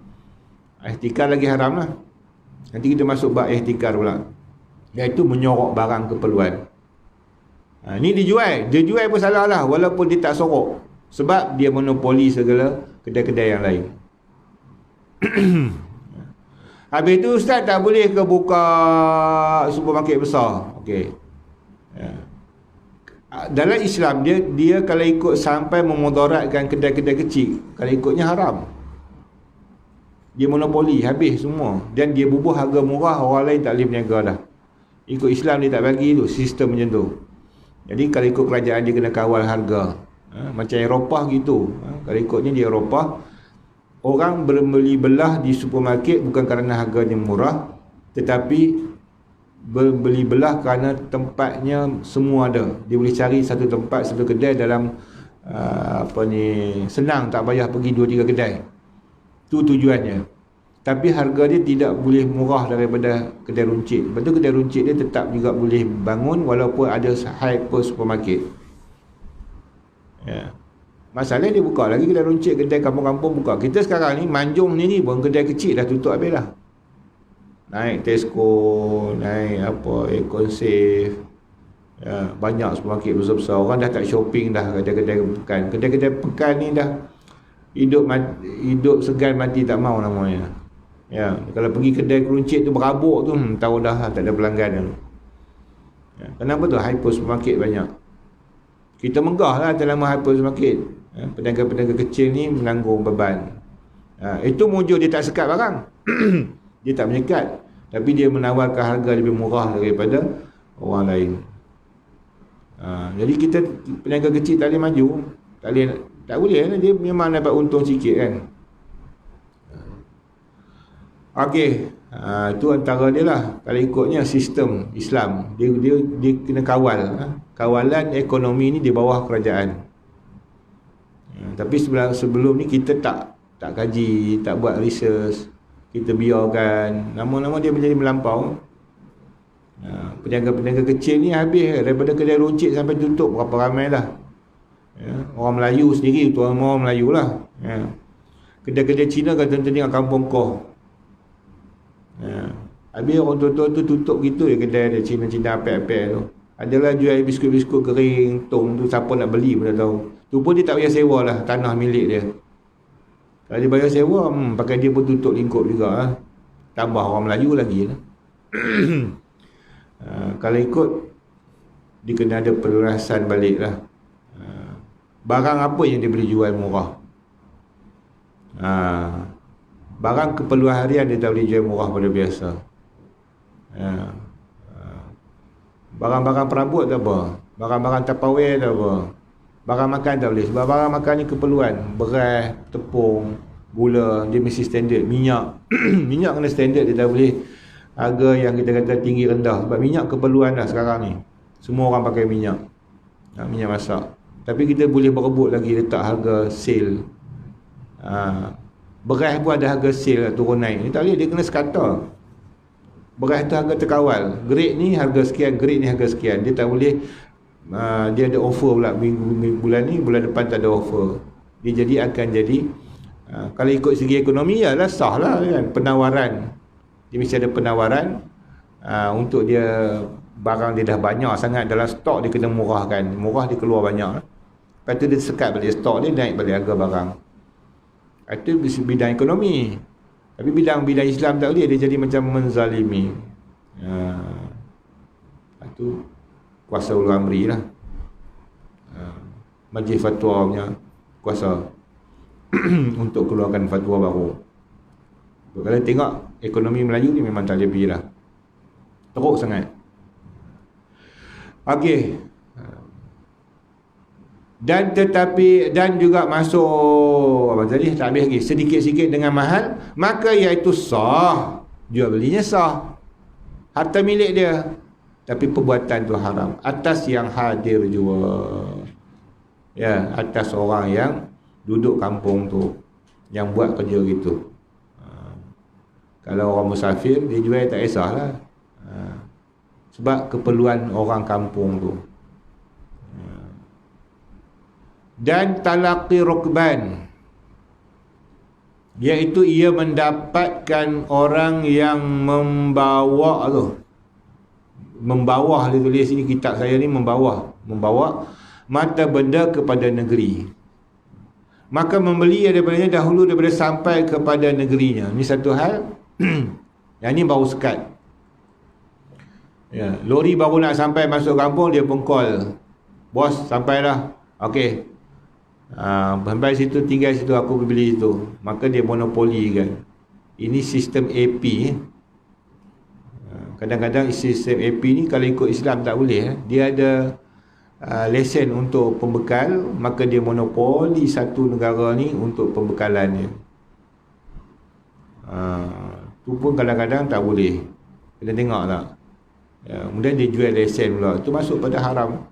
Ihtikar lagi haram lah. Nanti kita masuk bab ihtikar pula, iaitu menyorok barang keperluan. Ni dia jual pun salah lah, walaupun dia tak sorok, sebab dia monopoli segala kedai-kedai yang lain. Habis tu ustaz, tak boleh ke buka supermarket besar? Okey. Dalam Islam dia kalau ikut sampai memudaratkan kedai-kedai kecil, kalau ikutnya haram. Dia monopoli, habis semua. Dan dia bubuh harga murah, orang lain tak boleh berniaga dah. Ikut Islam dia tak bagi tu, sistem macam tu. Jadi kalau ikut kerajaan dia kena kawal harga. Macam Eropah gitu. Kalau ikutnya di Eropah, orang berbeli belah di supermarket bukan kerana harganya murah, tetapi berbeli belah kerana tempatnya semua ada. Dia boleh cari satu tempat, satu kedai dalam senang, tak payah pergi 2-3 kedai. Itu tujuannya. Tapi harga dia tidak boleh murah daripada kedai runcit. Betul, kedai runcit dia tetap juga boleh bangun walaupun ada hyper supermarket. Masalah dia buka lagi kedai runcit, kedai kampung-kampung buka. Kita sekarang ni Manjung ni pun kedai kecil dah tutup habis dah. Naik Tesco, naik Econ-Safe, banyak supermarket besar-besar. Orang dah tak shopping dah kedai-kedai pekan. Kedai-kedai pekan ni dah hidup segan mati tak mau namanya. Kalau pergi kedai runcit tu berabuk tu, tahu dah tak ada pelanggan. Kenapa tu? Hyper supermarket banyak. Kita megah lah dalam hyper supermarket. Pedagang-pedagang kecil ni menanggung beban. Itu mujur dia tak sekat barang. Dia tak menyekat, tapi dia menawarkan harga lebih murah daripada orang lain. Jadi kita peniaga kecil tak boleh maju, tak boleh. Dia memang dapat untung sikit kan. Okey, itu antara dia lah. Kalau ikutnya sistem Islam, dia kena kawal. Kawalan ekonomi ni di bawah kerajaan. Tapi sebelum ni kita tak kaji, tak buat research. Kita biarkan lama-lama dia menjadi melampau. Peniaga-peniaga kecil ni habis daripada kedai runcit sampai tutup berapa ramai dah. Orang Melayu sendiri, tuan orang Melayu lah. Kedai-kedai Cina kata tengok kampung kau. Habis orang tua tu tutup gitu ya kedai dia Cina-Cina apek-apek tu. Adalah jual biskut-biskut kering, tong tu siapa nak beli pun tak tahu. Tu pun dia tak payah sewa lah tanah milik dia. Kalau dia bayar sewa, pakai dia pun tutup lingkup juga. Tambah orang Melayu lagi lah. Kalau ikut, dia kena ada pelurasan balik lah. Barang apa yang dia boleh jual murah? Barang keperluan harian dia tak boleh jual murah pada biasa. Barang-barang perabot tak apa, barang-barang Tupperware tak apa, barang makan tak boleh. Sebab barang makan ni keperluan. Beras, tepung, gula, dia mesti standard. Minyak minyak kena standard, dia tak boleh harga yang kita kata tinggi rendah. Sebab minyak keperluan dah sekarang ni. Semua orang pakai minyak, minyak masak. Tapi kita boleh berebut lagi letak harga sale. Beras pun ada harga sale turun naik. Ni tak boleh, dia kena sekata. Beras tu harga terkawal. Grade ni harga sekian, grade ni harga sekian. Dia tak boleh dia ada offer pula bulan ni, bulan depan tak ada offer. Dia akan jadi kalau ikut segi ekonomi ya lah sah lah kan, penawaran. Dia mesti ada penawaran untuk dia barang dia dah banyak sangat dalam stok, dia kena murahkan. Murah dia keluar banyak. Lepas tu dia sekat balik stok dia, naik balik harga barang. Itu bidang ekonomi. Tapi bidang Islam tak boleh, dia jadi macam menzalimi. Itu kuasa ulul amri lah. Majlis fatwa punya kuasa untuk keluarkan fatwa baru. Kalau tengok ekonomi Melayu ni memang tak lebih lah, teruk sangat. Okey. Dan juga masuk apa tadi, tak habis lagi, sedikit-sedikit dengan mahal, maka iaitu sah, jual belinya sah, harta milik dia, tapi perbuatan tu haram atas yang hadir jua, ya, atas orang yang duduk kampung tu, yang buat kerja gitu. Kalau orang musafir, dia jual tak kisahlah, sebab keperluan orang kampung tu. Dan talaqi rukban, iaitu ia mendapatkan orang yang membawa tu. Membawa, dia tulis sini kitab saya ni, membawa mata benda kepada negeri. Maka membeli daripadanya dahulu daripada sampai kepada negerinya. Ini satu hal. Yang ni baru sekat. Ya, lori baru nak sampai masuk kampung, dia pun call, bos sampai dah, okey, sampai situ, tinggal situ, aku beli situ. Maka dia monopoli kan. Ini sistem AP. Kadang-kadang sistem AP ni kalau ikut Islam tak boleh. Dia ada lesen untuk pembekal, maka dia monopoli satu negara ni untuk pembekalan dia. Tu pun kadang-kadang tak boleh. Kena tengok tak. Kemudian dia jual lesen pula, itu masuk pada haram.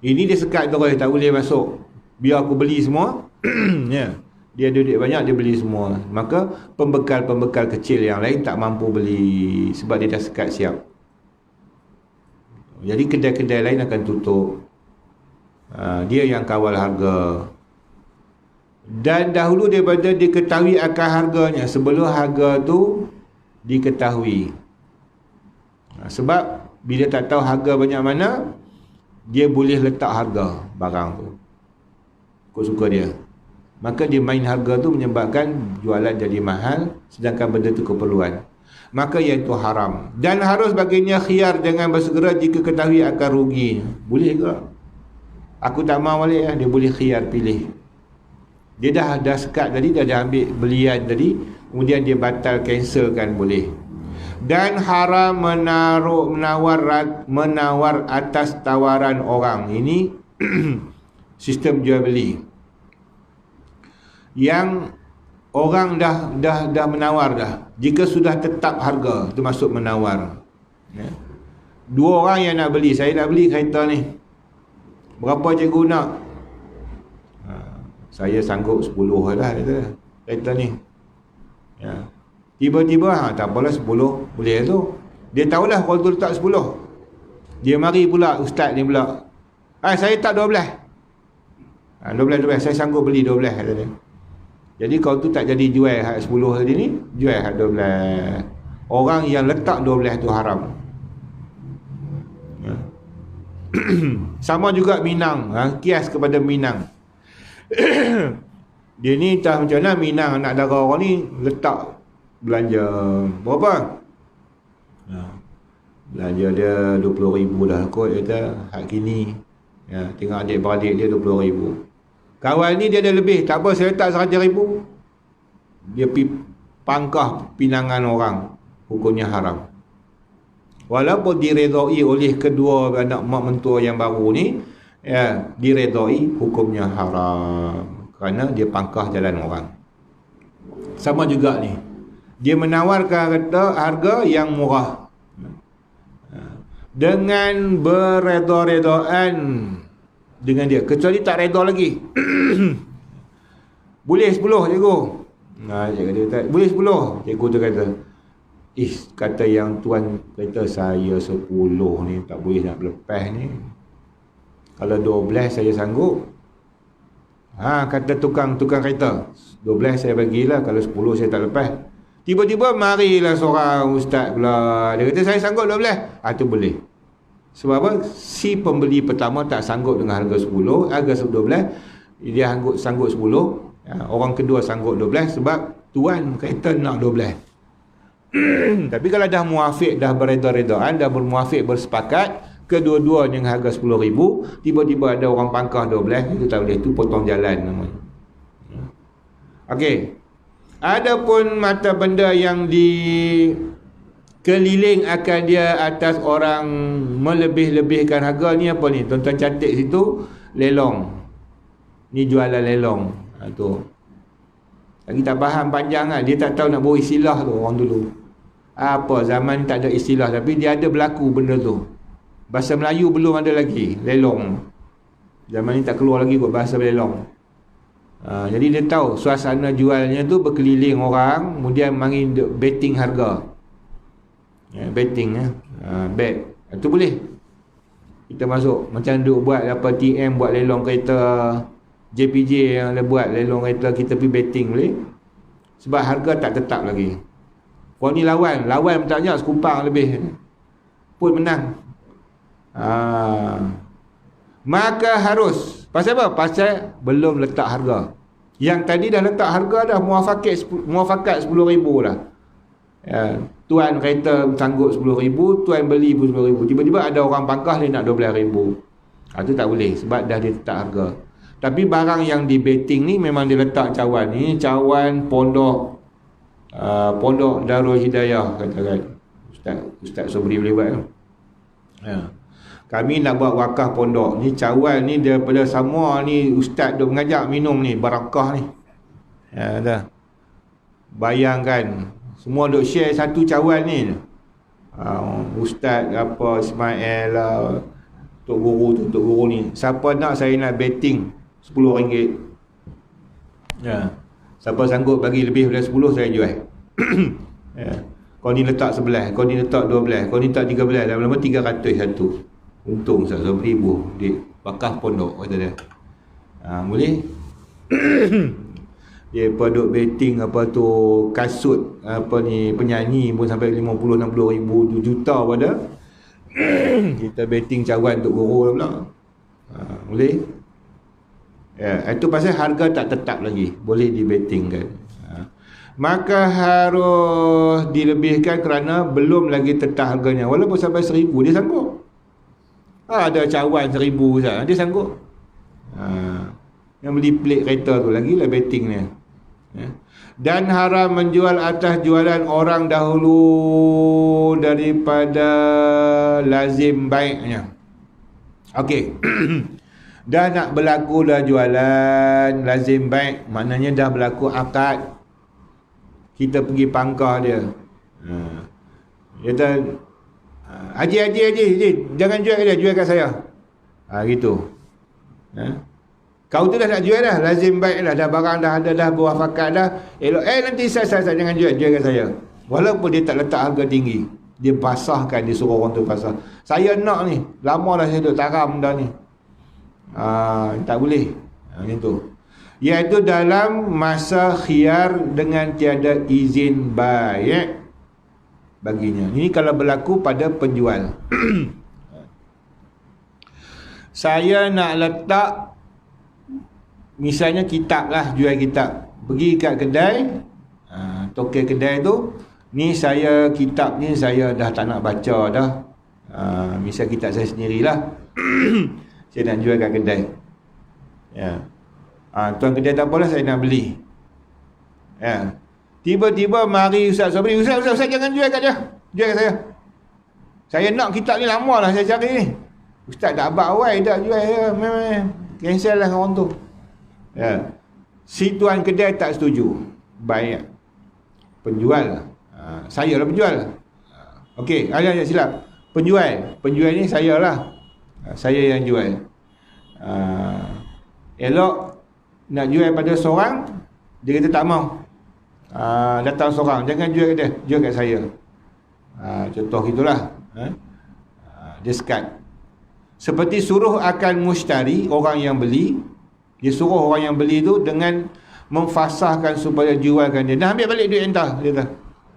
Ini dia sekat terus, tak boleh masuk. Biar aku beli semua. Ya. Dia ada duit banyak, dia beli semua. Maka pembekal-pembekal kecil yang lain tak mampu beli, sebab dia dah sekat siap. Jadi kedai-kedai lain akan tutup. Dia yang kawal harga. Dan dahulu daripada diketahui akan harganya, sebelum harga tu diketahui. Sebab bila tak tahu harga banyak mana, dia boleh letak harga barang tu ikut suka dia. Maka dia main harga tu menyebabkan jualan jadi mahal, sedangkan benda tu keperluan. Maka iaitu haram. Dan harus baginya khiyar, jangan bersegera jika ketahui akan rugi. Boleh ke? Aku tak mahu balik lah. Dia boleh khiyar, pilih. Dia dah sekat tadi, dah ambil belian tadi, kemudian dia batal, cancelkan, boleh. Dan haram menawar atas tawaran orang. Ini sistem jual beli yang orang dah menawar dah. Jika sudah tetap harga, itu masuk menawar. Ya. Dua orang yang nak beli, saya nak beli kereta ni, berapa cikgu nak? Saya sanggup 10 lah kereta ni. Ya. Tiba-tiba tak apalah 10 boleh tu. Dia tahulah kalau tu letak 10. Dia mari pula ustaz ni pula, saya tak 12. 12 saya sanggup beli 12 kata dia. Jadi kau tu tak jadi jual hak 10 tadi ni, jual hak 12. Orang yang letak 12 tu haram. Sama juga Minang, kias kepada Minang. Dia ni entah macam mana Minang anak dara orang ni letak belanja berapa? Belanja dia 20,000 dah kot, dia kata hak kini. Tengok adik-beradik dia 20,000. Kawan ni dia ada lebih, tak apa saya letak 100,000. Dia pangkah pinangan orang, hukumnya haram. Walaupun diredai oleh kedua anak mak mentua yang baru ni, diredai, hukumnya haram kerana dia pangkah jalan orang. Sama juga ni, dia menawarkan harga yang murah dengan bereda-redaan dengan dia, kecuali tak reda lagi. Boleh 10 cikgu. Cikgu kata boleh 10. Cikgu tu kata, kata yang tuan kata saya 10 ni tak boleh nak lepas ni. Kalau 12 saya sanggup. Kata tukang kereta, 12 saya bagilah, kalau 10 saya tak lepas. Tiba-tiba marilah seorang ustaz pula. Dia kata saya sanggup 12. Tu boleh. Sebab apa? Si pembeli pertama tak sanggup dengan harga 10, harga 12. Dia sanggup 10. Orang kedua sanggup 12 sebab tuan kereta nak 12. Tapi kalau dah muafiq, dah bereda-redaan, dah bermuafiq, bersepakat, kedua-dua dengan harga 10,000, tiba-tiba ada orang pangkah 12, itu tak boleh, itu potong jalan namanya. Okey. Adapun mata benda yang keliling akan dia atas orang melebih-lebihkan harga ni apa ni? Tuan-tuan cantik situ, lelong. Ni jualan lelong. Tu. Lagi tak faham panjang kan, dia tak tahu nak bawa istilah tu orang dulu. Apa zaman ni tak ada istilah, tapi dia ada berlaku benda tu. Bahasa Melayu belum ada lagi, lelong. Zaman ni tak keluar lagi kot bahasa lelong. Jadi dia tahu suasana jualnya tu berkeliling orang, kemudian mari betting harga. Betting bet. Itu boleh. Kita masuk macam duk buat apa TM buat lelong kereta, JPJ yang ada buat lelong kereta, kita pergi betting boleh. Sebab harga tak tetap lagi. Kau ni lawan tak banyak, sekupang lebih pun menang. Maka harus, pasal apa? Pasal belum letak harga. Yang tadi dah letak harga dah, muafakat 10,000 dah. Tuan kereta sanggup 10,000, tuan beli pun 10,000. Tiba-tiba ada orang pangkah dia nak 12,000. Itu tak boleh sebab dah dia letak harga. Tapi barang yang di betting ni memang dia letak cawan. Ini cawan pondok Darul Hidayah katakan. Ustaz Sobri boleh buat kan? Kami nak buat wakaf pondok. Ni cawan ni daripada semua ni ustaz duk mengajak minum ni, barakah ni. Dah. Bayangkan semua duk share satu cawan ni. Ustaz apa Ismail lah, Tok Guru ni. Siapa nak, saya nak betting RM10. Siapa sanggup bagi lebih daripada 10 saya jual. Kau ni letak 11, kau ni letak 12, kau ni letak 13, lama-lama 300 satu. Untung RM1,000 di wakaf pondok kata dia. Boleh. Dia duk betting apa tu kasut apa ni penyanyi pun sampai 50-60 ribu juta pada. Kita betting cawan untuk guru pula. Boleh. Itu pasal harga tak tetap lagi, boleh dibettingkan. Maka harus dilebihkan kerana belum lagi tetap harganya. Walaupun sampai 1,000 dia sanggup. Ada cawan 1,000 saja dia sanggup. Yang beli plate kereta tu lagi lah betting ni. Dan haram menjual atas jualan orang dahulu daripada lazim baiknya. Okey. Dah nak berlaku dah jualan lazim baik, maknanya dah berlaku akad. Kita pergi pangkah dia. Dia kata, Haji, jangan jual dia, jual kat saya. Gitu. Kau tu dah nak jual dah, lazim baik dah barang dah ada dah, buah fakat dah. Elok, nanti saya jangan jual kat saya. Walaupun dia tak letak harga tinggi, dia basahkan, dia suruh orang tu basah. Saya nak ni, lama dah saya duduk taram dah ni. Tak boleh. Macam tu. Iaitu dalam masa khiyar dengan tiada izin bai' baginya. Ini kalau berlaku pada penjual. Saya nak letak misalnya kitab lah, jual kitab. Pergi kat kedai, token kedai tu, ni saya kitab ni saya dah tak nak baca dah. Misal kitab saya sendirilah. Saya nak jual kat kedai. Ya. Tuan kedai tak apalah, saya nak beli. Ya. Tiba-tiba mari Ustaz Sabri, Ustaz jangan jual kat dia. Jual kat saya. Saya nak kitab ni lama lah saya cari ni. Ustaz tak abad awal tak jual ya. Cancel lah orang tu. Ya. Si tuan kedai tak setuju. Baik. Penjual. Saya lah penjual. Okey, ada silap. Penjual ni saya lah. Saya yang jual. Elok nak jual pada seorang, dia kata tak mau. Datang seorang, jangan jual kat dia, jual kat saya. Contoh gitulah. Dia sekat. Seperti suruh akan mushtari, orang yang beli. Dia suruh orang yang beli tu dengan memfasahkan supaya jualkan dia. Dah ambil balik duit entah, dia kata.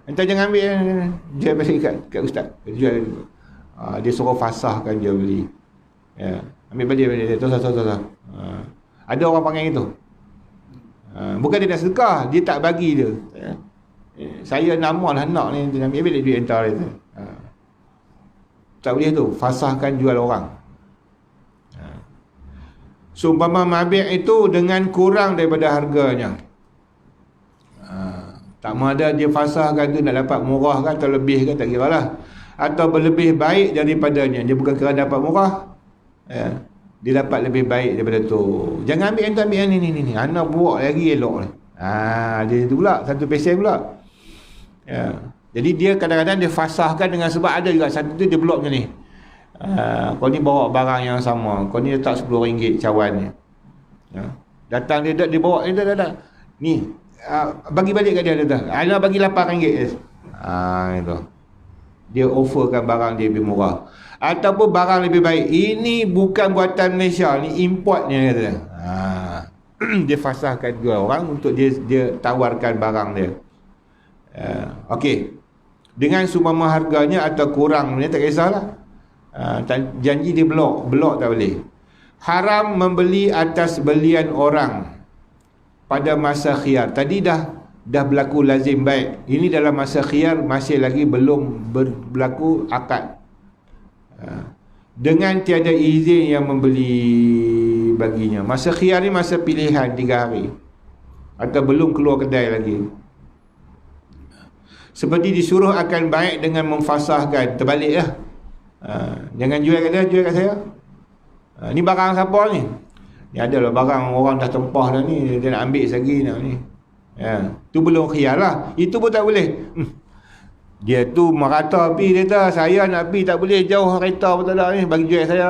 Entah jangan ambil, jual balik kat ustaz. Jual. Dia suruh fasahkan dia beli. Ya, ambil balik dia. Tosa. Ada orang panggil itu. Bukan dia nak sedekah, dia tak bagi dia. Saya nama lah nak ni, ambil balik duit entah dia. Tak boleh tu, fasahkan jual orang. Seumpama mabik itu dengan kurang daripada harganya. Tak ada dia fasahkan tu nak dapat murah kan atau lebih kan, tak kira lah. Atau berlebih baik daripadanya. Dia bukan kerana dapat murah, dia dapat lebih baik daripada tu. Jangan ambil yang tu, ambil yang ni. Anak buat lagi elok ni. Dia tu pula, satu pesen pula. Ya. Jadi dia kadang-kadang dia fasahkan dengan sebab ada juga satu tu dia blok macam ni. Kau ni bawa barang yang sama, kau ni letak RM10 cawan ni. Datang dia bawa dia dah. Ni bagi balik kat dia dah. Ana bagi RM8 je. Itu. Dia offerkan barang dia lebih murah ataupun barang lebih baik. Ini bukan buatan Malaysia, ni importnya kata. Dia fasahkan dua orang untuk dia tawarkan barang dia. Okey. Dengan seumpama harganya atau kurang ni tak kisahlah. Janji dia blok tak boleh. Haram membeli atas belian orang pada masa khiyar. Tadi dah berlaku lazim baik. Ini dalam masa khiyar masih lagi belum berlaku akad. Dengan tiada izin yang membeli baginya. Masa khiyar ni masa pilihan 3 hari. Atau belum keluar kedai lagi. Seperti disuruh akan baik dengan memfasahkan. Terbalik lah. Jangan jual kat dia, jual kat saya. Ni barang siapa ni? Ni adalah barang orang dah tempah dah ni. Dia nak ambil lagi nak ni. Tu belum khiyar lah. Itu pun tak boleh. Dia tu merata pi, dia kata saya nak pi tak boleh, jauh kereta pun tak ada ni, bagi jual saya.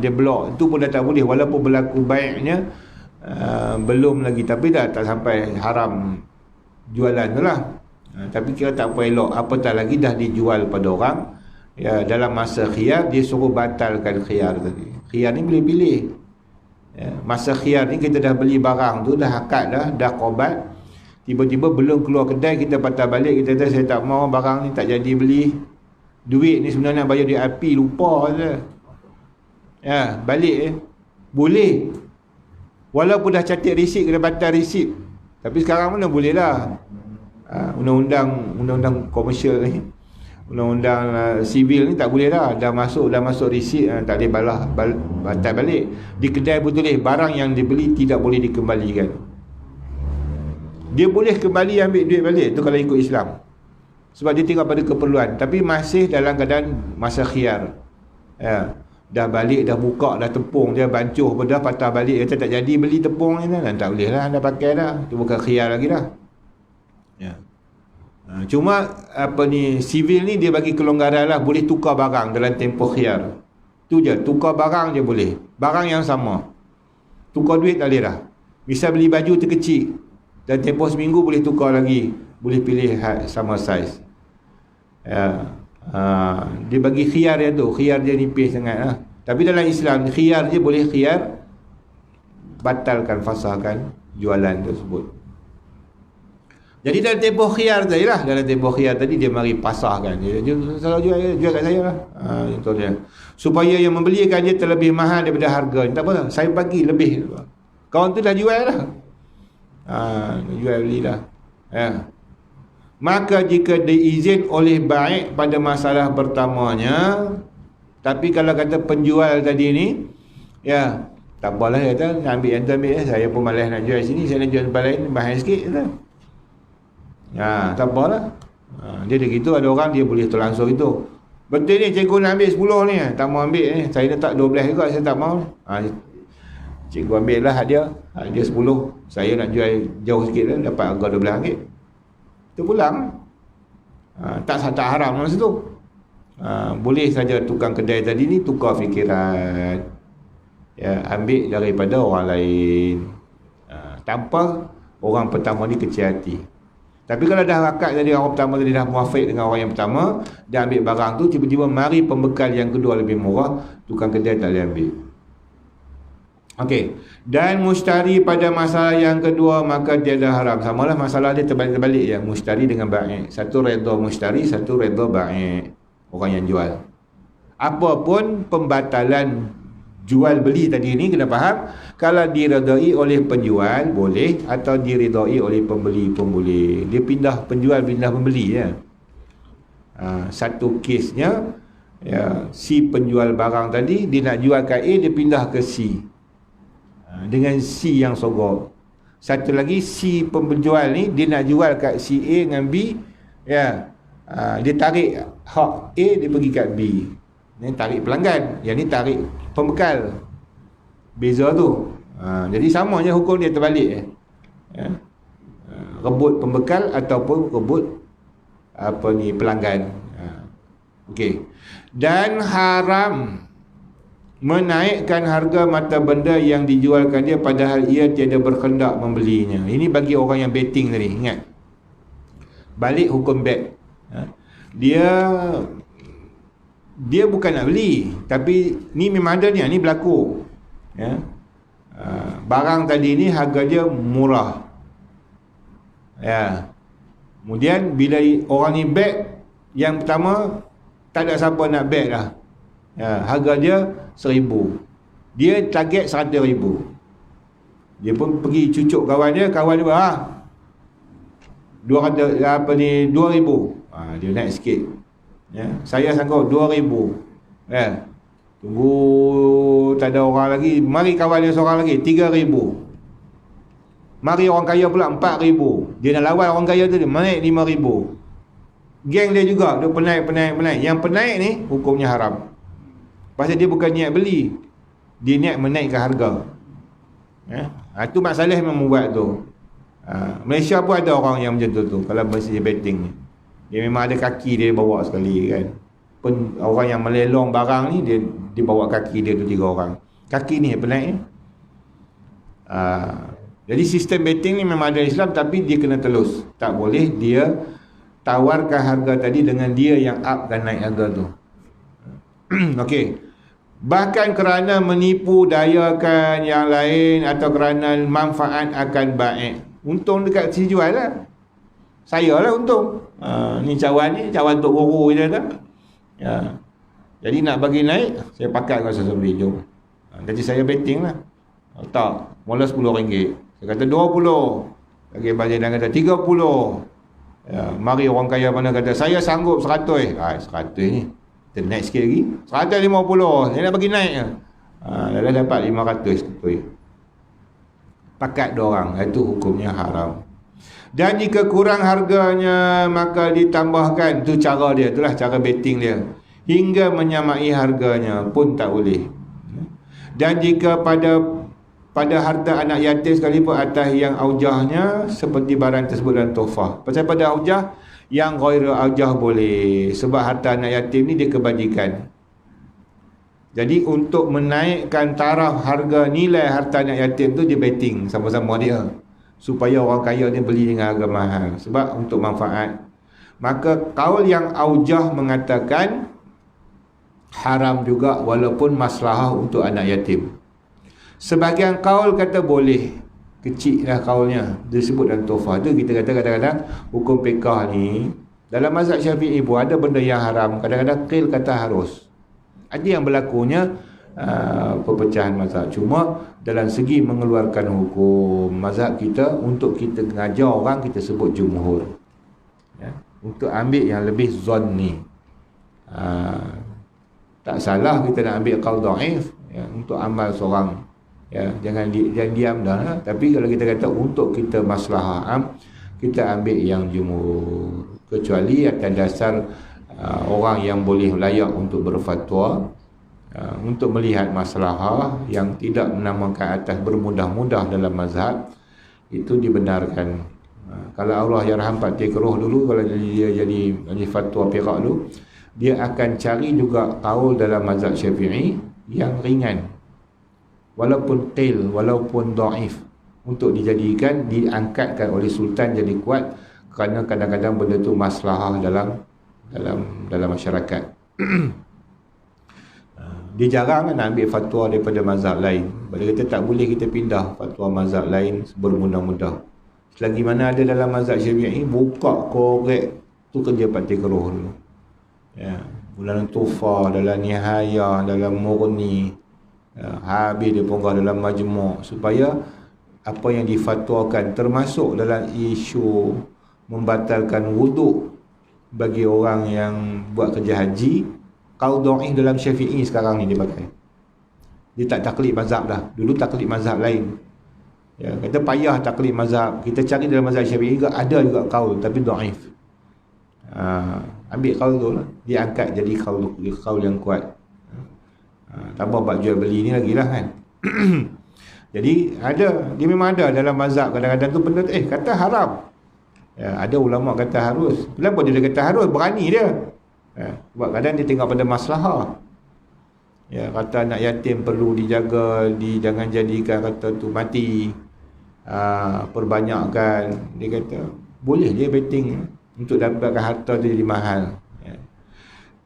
Dia blok. Itu pun dah tak boleh walaupun berlaku baiknya. Belum lagi, tapi dah tak sampai haram jualan tu lah. Tapi kira tak apa elok, apatah lagi dah dijual pada orang. Ya, dalam masa khiyar dia suruh batalkan khiyar tadi. Khiyar ni boleh pilih. Masa khiyar ni kita dah beli barang tu, dah akad dah qobat. Tiba-tiba belum keluar kedai, kita patah balik, kita kata saya tak mau barang ni, tak jadi beli. Duit ni sebenarnya nak bayar duit api, lupa je. Balik boleh. Walaupun dah catat risip, kena batal risip. Tapi sekarang mana boleh lah. Undang-undang komersial ni, undang-undang sivil ni tak boleh dah. Dah masuk risip, tak boleh batal balik. Di kedai pun tulis barang yang dibeli tidak boleh dikembalikan. Dia boleh kembali ambil duit balik tu kalau ikut Islam. Sebab dia tengok pada keperluan. Tapi masih dalam keadaan masa khiyar. Dah balik, dah buka, dah tepung, dia bancuh pun dah patah balik. Kata tak jadi beli tepung ni dah. Tak boleh lah, dah pakai dah. Itu bukan khiyar lagi dah. Cuma sivil ni dia bagi kelonggaran lah. Boleh tukar barang dalam tempoh khiyar. Tu je, tukar barang je boleh. Barang yang sama. Tukar duit tak boleh dah. Misal beli baju terkecil, dan tempoh seminggu boleh tukar lagi. Boleh pilih sama saiz. Dia bagi khiyar dia tu. Khiyar dia nipis sangat lah. Tapi dalam Islam khiyar je boleh khiyar batalkan, fasahkan jualan tersebut. Jadi dalam tempoh khiyar tadi lah, dalam tempoh khiyar tadi dia mari pasahkan, dia selalu jual kat saya lah, contohnya, supaya yang membelikan dia terlebih mahal daripada harga. Tak apa, saya bagi lebih, kawan tu dah jual lah, jual beli lah, ya. Maka jika diizin oleh baik pada masalah pertamanya, tapi kalau kata penjual tadi ni, ya tak apalah, kata ambil yang tu ambil, saya pun malas nak jual sini, saya nak jual tempat lain mahal sikit, kata. Ya, tak apalah. Dia dah gitu, ada orang dia boleh terlangsung itu. Betul ni, cikgu nak ambil 10 ni, tak mau ambil ni. Saya letak 12 juga, saya tak mau. Cikgu ambil lah hak dia 10. Saya nak jual jauh sikit lah, dapat harga RM12. Itu pulang. Tak haram masa tu. Boleh saja tukang kedai tadi ni tukar fikiran. Ya, ambil daripada orang lain. Tanpa orang pertama ni kecil hati. Tapi kalau dah rakat tadi, orang pertama tadi dah muafiq dengan orang yang pertama, dah ambil barang tu, tiba-tiba mari pembekal yang kedua lebih murah, tukang kedai tak boleh ambil. Okey. Dan mustari pada masalah yang kedua, maka tiada haram. Samalah masalah dia terbalik-terbalik ya, mustari dengan baik. Satu redha mustari, satu redha baik, orang yang jual. Apapun pembatalan jual beli tadi ni, kena faham, kalau diredai oleh penjual boleh, atau diredai oleh pembeli pun boleh. Dia pindah penjual, pindah pembeli ya. Satu kesnya ya, si penjual barang tadi dia nak jual kat A, dia pindah ke C dengan C yang sogok. Satu lagi si penjual ni dia nak jual kat si A dengan B ya. Dia tarik hak A, dia pergi kat B. Ni tarik pelanggan, yang ni tarik pembekal. Beza tu. Jadi sama je hukum dia terbalik ya. Rebut pembekal ataupun rebut pelanggan. Okey. Dan haram menaikkan harga mata benda yang dijualkan dia padahal ia tiada berkehendak membelinya. Ini bagi orang yang betting tadi, ingat. Balik hukum bet. Dia bukan nak beli, tapi ni memang ada ni berlaku ya. Barang tadi ni harga dia murah ya. Kemudian bila orang ni bet, yang pertama tak ada siapa nak bet lah ya, harga dia 1,000, dia target 100,000. Dia pun pergi cucuk kawan dia berapa? 200 2,000. Dia naik sikit ya. Saya sanggup 2,000 ya. Tunggu tak ada orang lagi, mari kawan dia seorang lagi 3,000. Mari orang kaya pula 4,000. Dia nak lawan orang kaya tu, dia naik 5,000. Geng dia juga, dia penaik. Yang penaik ni hukumnya haram. Pasal dia bukan niat beli, dia niat menaikkan harga ya. Itu Mak Saleh memang membuat tu. Malaysia pun ada orang yang macam tu kalau masih betting ni. Dia memang ada kaki dia bawa sekali kan. Orang yang melelong barang ni, dia bawa kaki dia tu 3 orang. Kaki ni yang penaik. Jadi sistem betting ni memang ada Islam, tapi dia kena telus. Tak boleh dia tawarkan harga tadi dengan dia yang up dan naik harga tu. Okey. Bahkan kerana menipu dayakan yang lain atau kerana manfaat akan baik. Untung dekat si jual lah. Saya lah untung. Ni cawan untuk guru je dah. Ya. Jadi nak bagi naik, saya pakat dengan sesuatu jom. Jadi saya betting lah. Tak, mula RM10. Saya kata 20. Lagi bagian dan kata 30. Ya, mari orang kaya mana kata saya sanggup 100. 100 ni. Kita naik sikit lagi. 150. Saya nak bagi naik. Dah dapat 500 betul. Pakat 2 orang. Itu hukumnya haram. Dan jika kurang harganya maka ditambahkan. Itu cara dia, itulah cara betting dia. Hingga menyamai harganya pun tak boleh. Dan jika pada harta anak yatim sekalipun atas yang aujahnya seperti barang tersebut dan tofah. Pasal pada aujah, yang ghairu aujah boleh. Sebab harta anak yatim ni dia kebajikan. Jadi untuk menaikkan taraf harga nilai harta anak yatim tu dia betting sama-sama dia. Supaya orang kaya ni beli dengan harga mahal. Sebab untuk manfaat. Maka kaul yang aujah mengatakan haram juga walaupun maslahah untuk anak yatim. Sebahagian kaul kata boleh, kecil lah kaulnya, disebut dalam tuhfah tu. Kita kata kadang-kadang hukum fiqah ni dalam mazhab Syafi'i pun ada benda yang haram, kadang-kadang qil kata harus. Ada yang berlakunya perpecahan mazhab. Cuma dalam segi mengeluarkan hukum, mazhab kita untuk kita mengajar orang, kita sebut jumhur, ya, untuk ambil yang lebih zonni. Tak salah kita nak ambil qaul dhaif, ya, untuk amal seorang, ya, jangan diam dah. Tapi kalau kita kata untuk kita maslahah am, kita ambil yang jumhur, kecuali atas dasar orang yang boleh layak untuk berfatwa, untuk melihat masalah yang tidak menamakan atas bermudah-mudah dalam mazhab, itu dibenarkan. Kalau Allah yarham Pak Tikroh dulu, kalau dia jadi fatwa fiqh dulu, dia akan cari juga qaul dalam mazhab Syafi'i yang ringan, walaupun qil, walaupun dhaif, untuk dijadikan, diangkatkan oleh sultan jadi kuat, kerana kadang-kadang benda tu maslahah dalam masyarakat. Dia jarang nak ambil fatwa daripada mazhab lain. Bila kata tak boleh kita pindah fatwa mazhab lain bermudah-mudah. Selagi mana ada dalam mazhab Syafi'i, buka korek, tu kerja Pak Tikroh dulu. Ya, dalam Tuhfah, dalam Nihayah, dalam Murni, ya, habis dia ponggah dalam Majmu', supaya apa yang difatwakan, termasuk dalam isu membatalkan wuduk bagi orang yang buat kerja haji, qaul dhaif dalam Syafi'i sekarang ni dia pakai. Dia tak taklid mazhab dah. Dulu taklid mazhab lain. Ya, kata payah taklid mazhab. Kita cari dalam mazhab Syafi'i juga ada juga qaul, tapi dhaif. Ambil qaul tu lah, dia angkat jadi qaul yang kuat. Tambah bab jual beli ni lagi lah kan. Jadi dia memang ada dalam mazhab. Kadang-kadang tu benda tu kata haram. Ya, ada ulama kata harus. Kenapa dia kata harus? Berani dia. Sebab kadang dia tengok pada maslahah. Ya, kata anak yatim perlu dijaga, jangan jadikan kata tu mati. Perbanyakkan. Dia kata boleh dia betting untuk dapatkan harta tu jadi mahal. Ya.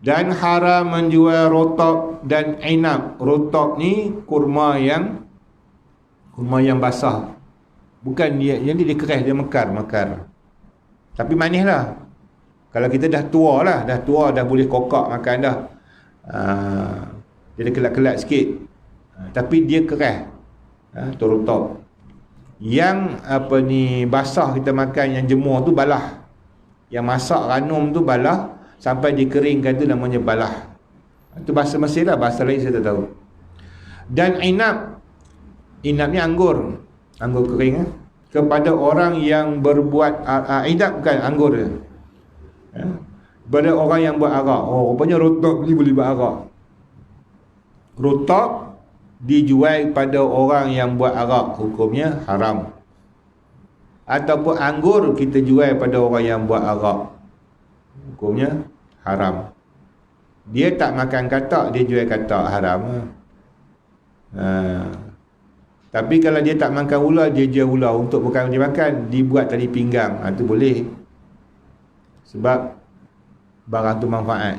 Dan haram menjual rotab dan inab. Rotab ni kurma yang basah. Bukan dia keras, dia mekar. Tapi manis lah. Kalau kita dah tua, dah boleh kokak makan dah. Dia kelak-kelak sikit. Tapi dia keras. Tu rotab. Yang basah kita makan, yang jemur tu balah. Yang masak ranum tu balah, sampai dikeringkan tu namanya balah. Itu bahasa Mesir lah, bahasa lain saya tak tahu. Dan inab ni anggur kering. Kepada orang yang berbuat inab bukan anggur dia. Kepada orang yang buat arak. Rupanya rotab ni boleh buat arak. Rotab dijual pada orang yang buat arak, hukumnya haram. Ataupun anggur kita jual pada orang yang buat arak, hukumnya haram. Dia tak makan katak, dia jual katak, haram. Tapi kalau dia tak makan ular, dia jual ular. Untuk bukan dia makan, dibuat tali pinggang, itu boleh. Sebab barang tu manfaat.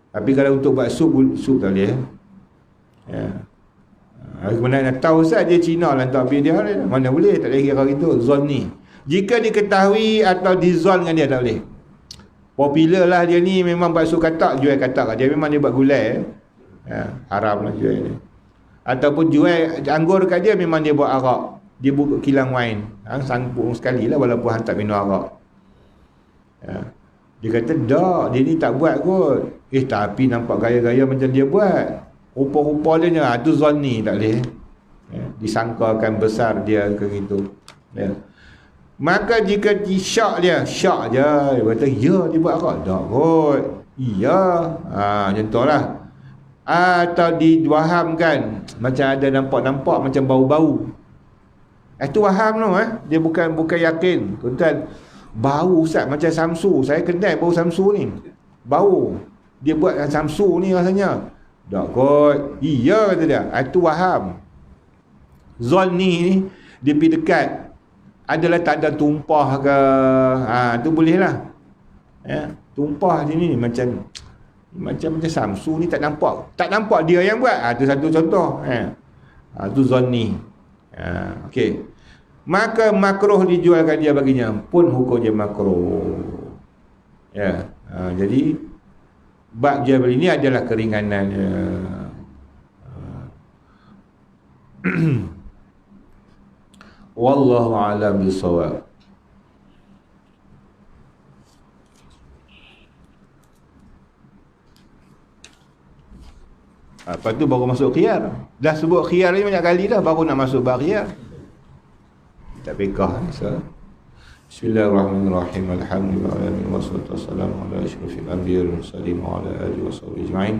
Tapi kalau untuk buat sup tak boleh. Ya. Kemudian nak tahu Ustaz, dia Cina lah tak pilih dia. Mana boleh, tak boleh kira gitu. Zon ni, jika diketahui atau dizon dengan dia, tak boleh. Popular lah dia ni, memang bakso katak, jual katak dia. Memang dia buat gulai, ya, haram lah jual dia. Ataupun jual anggur kat dia, memang dia buat arak, dia buka kilang wine, sangpung sekali lah, walaupun hantar minum arak. Ya. Dia kata dah, dia ni tak buat kot. Tapi nampak gaya-gaya macam dia buat. Rupa-rupa dia tu zonni, tak boleh. Ya. Disangkakan besar dia ke gitu. Ya. Maka jika syak je, dia kata ya dia buat arak, tak kot. Iya, macam tu lah. Atau diwahamkan, macam ada nampak-nampak macam bau-bau. Itu waham tu, dia bukan yakin. Tuan-tuan, bau Ustaz macam samsu. Saya kenal bau samsu ni. Bau. Dia buat samsu ni rasanya. Tak kot. Iya kata dia. Itu waham. Zon ni dia pergi dekat, adalah tak ada tumpah ke, tu boleh lah. Ya, tumpah sini macam Macam Samsu ni tak nampak dia yang buat. Itu satu contoh. Itu zanni. Okey. Maka makruh dijualkan dia baginya pun hukum dia makruh. Ya. Jadi bab jual beli ni adalah keringanannya. Wallahu a'lam bissawab. Lepas tu baru masuk khiyar. Dah sebut khiyar ni banyak kali dah, baru nak masuk bab khiyar. Tak pekah ni sah. Bismillahirrahmanirrahim. Alhamdulillah wassalatu wassalamu ala asyrafil anbiya'i wal mursalin wa ala alihi washabbihi ajma'in.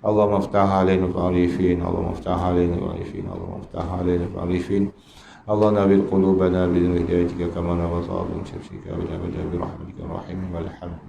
Allahumma iftah 'alaina al-arifin, Allahumma iftah alaina al-arifin, Allahumma iftah alaina al-arifin. Allah nawwir qulubana bi hidayatika kama nawwara bi syamsika wa bi rahmatika rahim wal hamd.